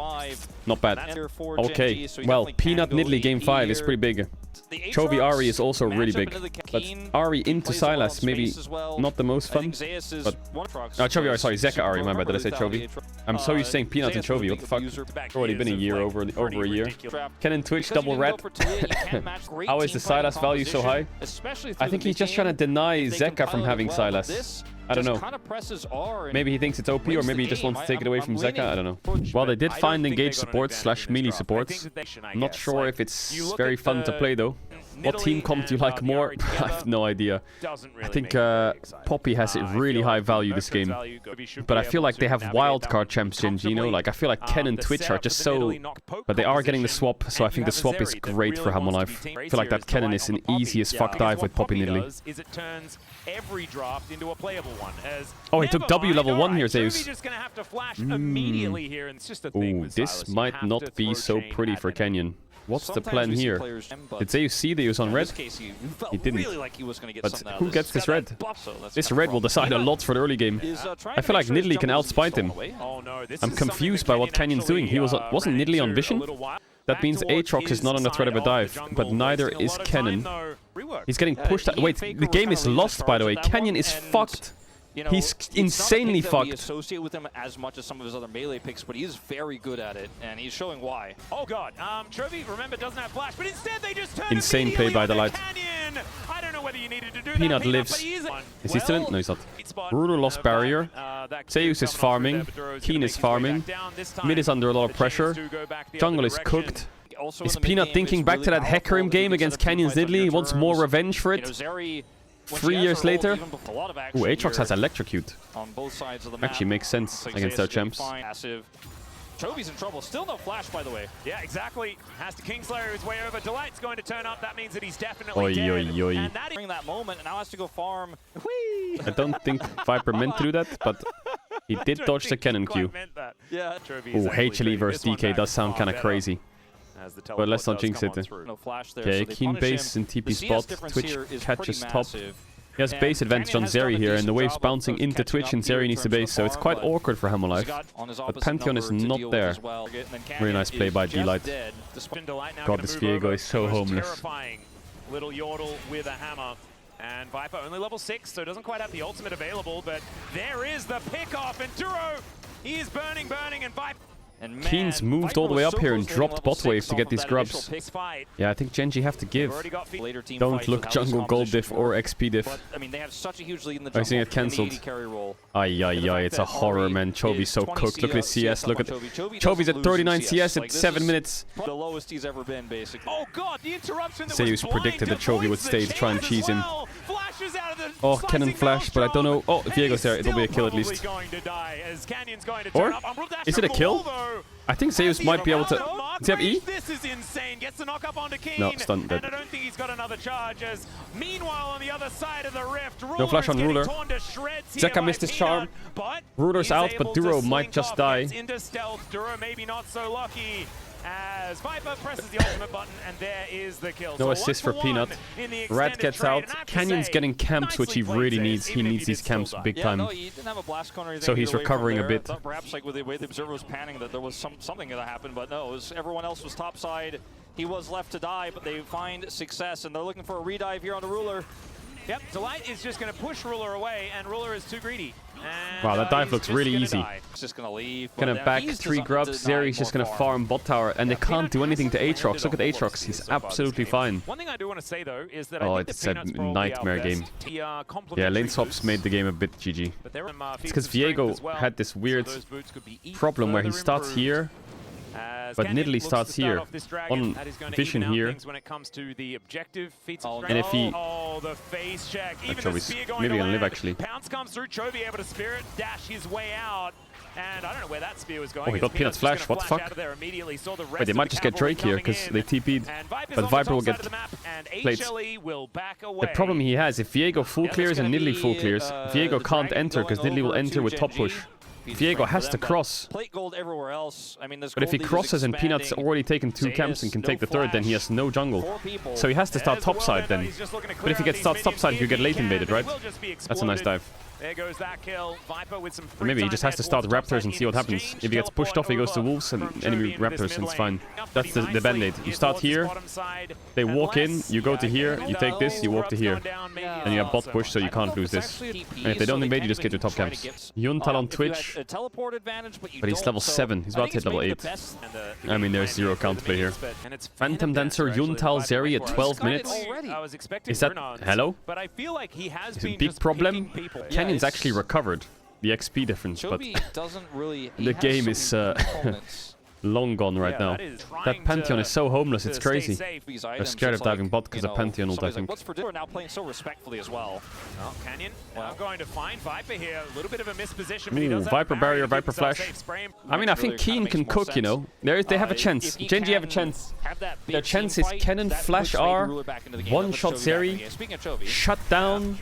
Not bad. Okay, well, Peanut Nidalee game 5 is pretty big. Chovy Ari is also really big, but Ari into Sylas maybe not the most fun. But Chovy Ari, sorry, Zeka Ari. My bad, did I say Chovy? I'm so used to saying Peanut and Chovy. What the fuck? It's already been a year, over a year. Kennen Twitch double red. How is the Sylas value so high? I think he's just trying to deny Zeka from having Sylas. I don't know. Maybe he thinks it's OP, or maybe he just wants to take it away from Zeka. I don't know. Well, they did find engage support / melee supports. I'm not sure if it's very fun to play though. What team comp do you like more? I have no idea. I think Poppy has it really high value this game. But I feel like they have wildcard champs, Genji, you know? Like, I feel like Ken and Twitch are just so... But they are getting the swap, so I think the swap is great for Hammerlife. I feel like that Kennen is an easy as fuck dive with Poppy Nidalee. Oh, he took W level 1 here, Zeus. Ooh, this might not be so pretty for Kenyon. What's the plan here? Did Zeus see the use on red? He didn't. But who gets this red? This red will decide a lot for the early game. I feel like Nidalee can outspite him. I'm confused by what Canyon's doing. He wasn't Nidalee on vision? That means Aatrox is not under threat of a dive, but neither is Kennen. He's getting pushed out. Wait, the game is lost, by the way. Canyon is fucked. He's insanely fucked. Associate with him as much as some of his other melee picks, but he is very good at it, and he's showing why. Oh god, Chovy, remember, doesn't have flash, but instead they just turn insane play by the light. I don't know whether you needed to do Peanut that, lives. Is he still in? No, he's not. Ruler lost barrier. Zeus is farming. Keen is farming. Mid is under a lot of pressure. Jungle is cooked. Is Peanut thinking back to that Hecarim game against Canyon's Nidalee? He wants more revenge for it? 3 years later? Ooh, Aatrox has Electrocute. Actually makes sense against their champs. Chovy's in trouble. Still no flash, by the way. Yeah, exactly. Has to Kingslayer his way over. Delight's going to turn up. That means that he's definitely dead. And that during that moment, and now has to go farm. Whee! I don't think Viper meant to do that, but he did dodge the cannon Q. Yeah. Ooh, HLE versus DK does sound kind of crazy. But let's not jinx it. Okay, Keen base in TP spot. Twitch catches top. He has base advantage on Zeri here, and the wave's bouncing into Twitch, and Zeri needs the base, so it's quite awkward for Hammerlife. But Pantheon is not there. Really nice play by D-Light. God, this Viego is so homeless. Little Yordle with a hammer. And Viper only level 6, so doesn't quite have the ultimate available, but there is the pick-off, and Duro, he is burning, and Viper... Keen's moved all the way up here and dropped bot wave to get these grubs. Yeah, I think Genji have to give. Don't look jungle gold diff or XP diff. I think it cancelled. Ay, it's a horror, man. Chovy's so cooked. Look at his CS. Look at Chovy's at 39 CS at 7 minutes. The lowest he's ever been, basically. Oh god, the interruption that Zeus predicted that Chovy would stay to try and cheese him. Oh, cannon flash, but I don't know. Oh, if Viego's there, it'll be a kill at least. Or is it a kill? I think Zeus might be able to... Does he have E? This is insane. Gets the knock up onto Keen. No, stunned dead. And I don't think he's got another charge, as meanwhile on the other side of the rift, no flash on Ruler. Zeka missed his charm. Ruler's out, but Duro might just die. Into stealth. Duro maybe not so lucky. As Viper presses the ultimate button, and there is the kill. No assist for Peanut. Rat gets out. Canyon's getting camps, which he really needs. He needs these camps big time. No, he didn't have a blast corner. So he's recovering a bit. Perhaps like with the way the observer was panning that there was something that happened, but no, it was, everyone else was topside. He was left to die, but they find success, and they're looking for a redive here on the Ruler. Yep, Delight is just going to push Ruler away, and Ruler is too greedy. And, wow, that dive looks really easy. Just gonna leave. Gonna back 3 grubs. Zeri's just gonna farm bot tower, and they can't do anything to Aatrox. Look at Aatrox, he's absolutely fine. One thing I do want to say though is that oh, it's a nightmare game. Yeah, lane swaps made the game a bit GG. It's because Viego had this weird problem where he starts here, but Nidalee starts here, on vision here, and if he... Oh, the face check. Chovy's maybe gonna live actually. Pounce comes through, Chovy able to spirit dash his way out. And I don't know where that spear was going. Oh, he got Peanut's flash, what the fuck? Wait, they might just get Drake here, because they TP'd, but Viper will get plates. The problem he has, if Viego full clears and Nidalee full clears, Viego can't enter, because Nidalee will enter with top push. Viego has to cross. But if he crosses and Peanut's already taken 2 camps and can take the 3rd, then he has no jungle. So he has to start topside then. But if he gets starts topside, you get late invaded, right? That's a nice dive. There goes that kill. Viper with some Or maybe he just has to start Raptors and see what happens. If he gets pushed off, he goes to Wolves and enemy Raptors, and it's fine. That's the band-aid. You start here, they walk in, you go to here, you take this, you walk to here. And you have bot push, so you can't lose this. And if they don't invade, you just get your top camps. Yuntal on Twitch, but he's level 7. He's about to hit level 8. I mean, there's zero counterplay here. Phantom Dancer, Yuntal, Zeri at 12 minutes. Is that... Hello? Is it a big problem? Canyon's actually recovered the XP difference, but the game is long gone right now. That Pantheon is so homeless, it's crazy. I'm scared of diving bot because of Pantheon ult, I think. What's for now playing so respectfully as well. Well, Canyon now going to find Viper here. A little bit of a misposition, but he does Viper barrier, Viper flash. I mean, I think Keen can cook, you know. They have a chance. Genji have a chance. Their chance is Cannon, Flash R, one-shot Zeri, shut down.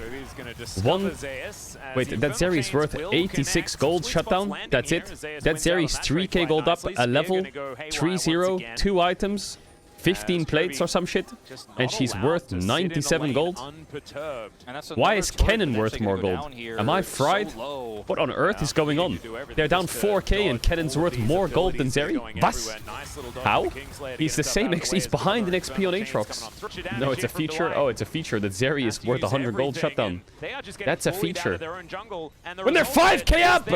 Wait, that Zeri is worth 86 gold shutdown. That's it. That Zeri is 3k gold up, a level 3-0, 2 items, 15 plates or some shit, and she's worth 97 gold. Why is Kennen worth more gold? Am I fried? What on earth is going on? They're down 4k and Kennen's worth more gold than Zeri? Was? How? He's the same XP. He's behind in XP on Aatrox. No, it's a feature. Oh, it's a feature that Zeri is worth 100 gold shutdown. That's a feature. When they're 5k up!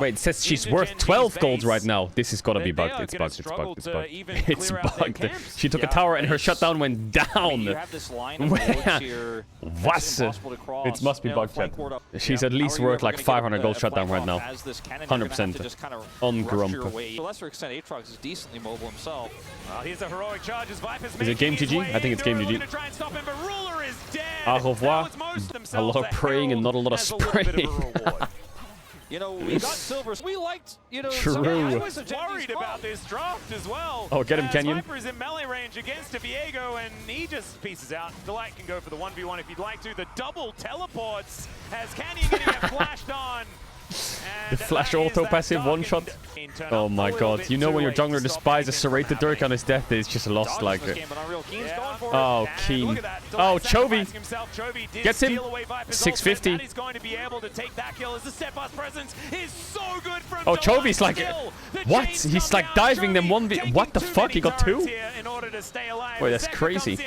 Wait, it says she's worth 12 gold right now. This is gotta be bugged. It's bugged. It's bugged. It's bugged. It's bugged. She took a tower and her shutdown went down. Was? It must be bugged, chat. She's at least worth like 500 gold shutdown right now. 100%. On Grump. To a lesser extent, Aatrox is decently mobile himself. Is it game GG? I think it's game GG. Au revoir. A lot of praying and not a lot of spraying. You know, we got silvers. We liked, you know, True. I was worried about this draft as well. Oh, get him, Canyon. Viper's in melee range against a Viego, and he just pieces out. Delight can go for the 1v1 if you'd like to. The double teleports as Canyon gonna get flashed on. The flash auto passive one shot. Oh my god. You know when your jungler despises serrated Dirk on his death, it's just lost like it. Oh, Keen. Oh, Chovy. Gets him. 650. Oh, Chovy's like... What? He's like diving them 1v... What the fuck? He got 2? Wait, that's crazy.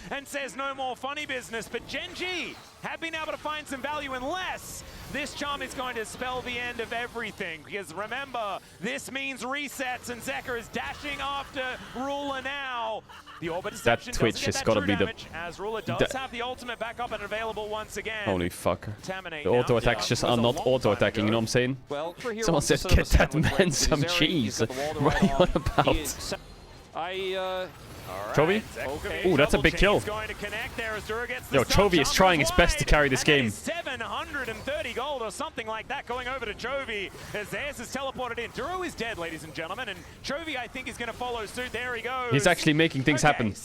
And says no more funny business, but Genji have been able to find some value unless this charm is going to spell the end of everything. Because remember, this means resets, and Zeka is dashing after Ruler now. The Orbit that Twitch has got to be the... As Ruler does have the ultimate back up and available once again. Holy fuck. The auto attacks just are not auto attacking, you know what I'm saying? Well, someone said, get that man some cheese. What are you on about? Chovy? Ooh, that's a big kill. Yo, Chovy is trying his best to carry this game. 730 gold or something like that going over to Chovy as Zeus is teleported in. Duro is dead, ladies and gentlemen, and Chovy, I think, is going to follow suit. There he goes. He's actually making things happen.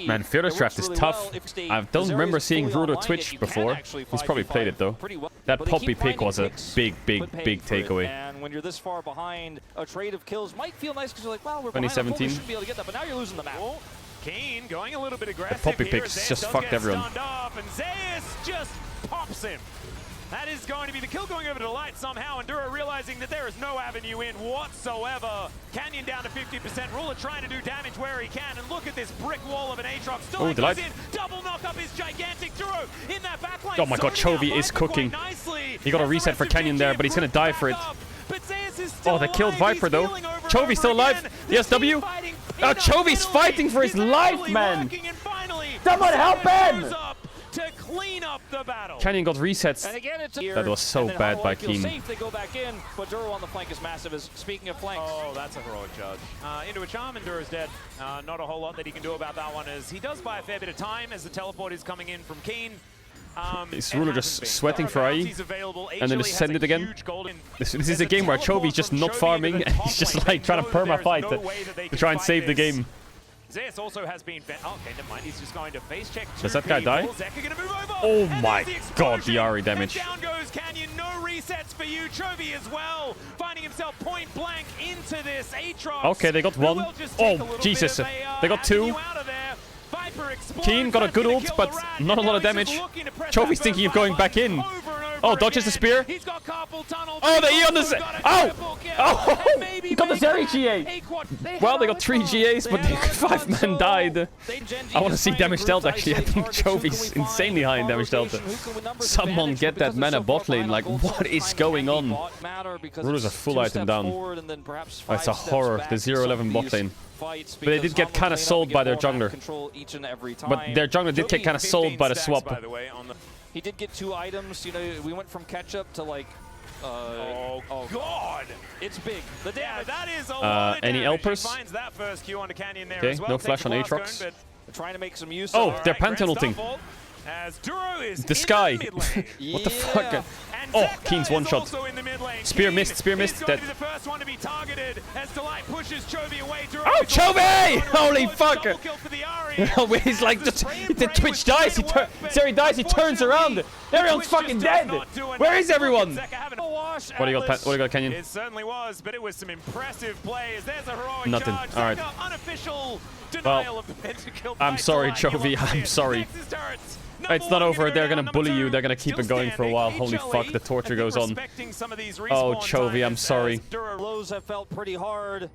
Man, Fearless Draft is tough. I don't remember seeing Ruler Twitch before. He's probably played it, though. That Poppy pick was a big takeaway. And when you're this far behind, a trade of kills might feel nice because you're like, wow, we're 2017. behind, we should be able to get that, but now you're losing the map. Keen going a little bit aggressive. The Poppy picks just fucked everyone. And Zeus just pops him. That is going to be the kill going over to Light somehow, and Duro realizing that there is no avenue in whatsoever. Canyon down to 50%. Ruler trying to do damage where he can, and look at this brick wall of an Aatrox. Still goes in. Double knockup is gigantic. Duro in that backline. Oh my god, Chovy is cooking. He got a reset for Canyon there, but he's gonna die for it. Oh, they killed Viper though. Chovy's still alive. Yes, W. Oh, Chovy's fighting for his life, man. Someone help him! To clean up the battle. Canyon got resets. That was so bad by Keen. They go back in, but Duro on the flank is massive. Speaking of flanks. Oh, that's a heroic judge. Into a charm, and Duro's dead. Not a whole lot that he can do about that one, as he does buy a fair bit of time as the teleport is coming in from Keen. Is Ruler just sweating for IE and then just send it again? This is a game where Chovy's just not farming and he's just like trying to perma-fight to try and save the game. Zeus also has been... Okay, never mind. He's just going to face check. Does that guy die? Oh my god, the Ahri damage. Down goes Canyon. No resets for you. Chovy as well. Finding himself point blank into this Aatrox. Okay, they got one. Oh, Jesus. They got 2. Keen got a good ult, but not a lot of damage. Chovy's thinking of going back in. Oh, dodges the spear. He's got carpal tunnel. Oh, the E on the... Oh! Oh! He got the Zeri GA. Well, they got 3 GAs, but the 5 men died. I want to see damage dealt, actually. I think Chovy's insanely high in damage delta. Someone get that mana bot lane. Like, what is going on? Ruler's a full item down. Oh, it's a horror. The 0-11 bot lane. But they did get kind of sold by their jungler. But their jungler did get kind of sold by the swap. He did get 2 items. You know, we went from ketchup to like... oh God! It's big. The damage. That is a lot of any damage. Elpers? He finds that first Q on the Canyon there Okay, as well. no flash on Takes the Aatrox. blast They're trying to make some use Oh, of they're Grand pantheon ulting. Starfall as Duro is The sky. in the mid lane. What the fuck? And Oh, Zeka Keen's is one shot. also in the mid lane. Spear Keen missed, spear missed, is going dead. to be the first one to be targeted as Delight pushes Chovy away. Duro Oh, is also Chovy! on Holy road. fuck! Double kill for the Ahri. No, he's like, just, the Twitch dies, Zeri dies, he turns around. Everyone's fucking dead. Where is everyone? What do you got, Canyon? It certainly was, but it was some impressive plays. There's a heroic Nothing. charge. All right. Zeka, unofficial denial of the pentakill. I'm sorry, Chovy, I'm sorry. It's not over. They're gonna bully you. They're gonna keep it going for a while. Holy fuck, the torture goes on. Oh, Chovy, I'm sorry. Blows have felt pretty hard.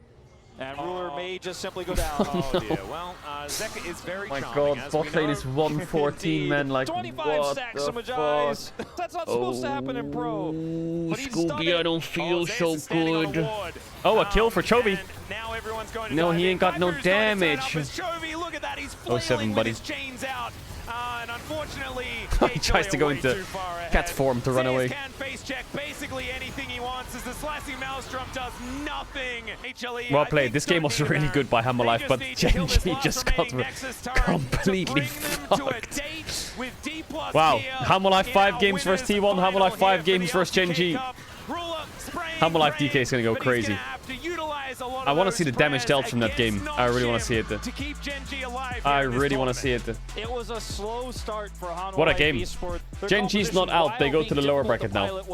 And Ruler may just simply go down. Oh dear. Well, Zeka is very My charming, god, as bot we lane know. is 114, man. Like, 25 what stacks the of fuck? Magi's. That's not supposed to happen in pro. Ooh, But he's Scooby, done it. I don't feel Zes so is standing on a good. ward. Oh, a kill for Chovy. And now everyone's going to No, dive he in. ain't got no Viper's going to turn damage. up as Chovy, look at that, he's Oh, 7, flailing buddy. with his chains out. And unfortunately, He tries to go way into too far ahead. cat form to run Zes away. can face check basically anything he wants as the slicing maelstrom does nothing. HLE, Well I played. think, This game don't was need really that. good by Hammer They Life, just but need to kill this Genji last just got remaining Nexus turret completely to bring them to a fucked. date with D+ Wow, here Hammer Life in 5 our games versus winners T1, Hammer Life final 5 here games for the versus Genji. LCK Cup. Ruler spraying Hammer Life grave, DK is gonna go but he's crazy. gonna have to utilize a lot I of want to those see the damage prayers dealt from that game. against I really want to see Noxim it. to keep Genji alive I here in this really want to see tournament. it. It was a slow start for Hanwha What a game. Esports. Their Genji's not competition, out. They while go to the being lower difficult bracket to now. pilot,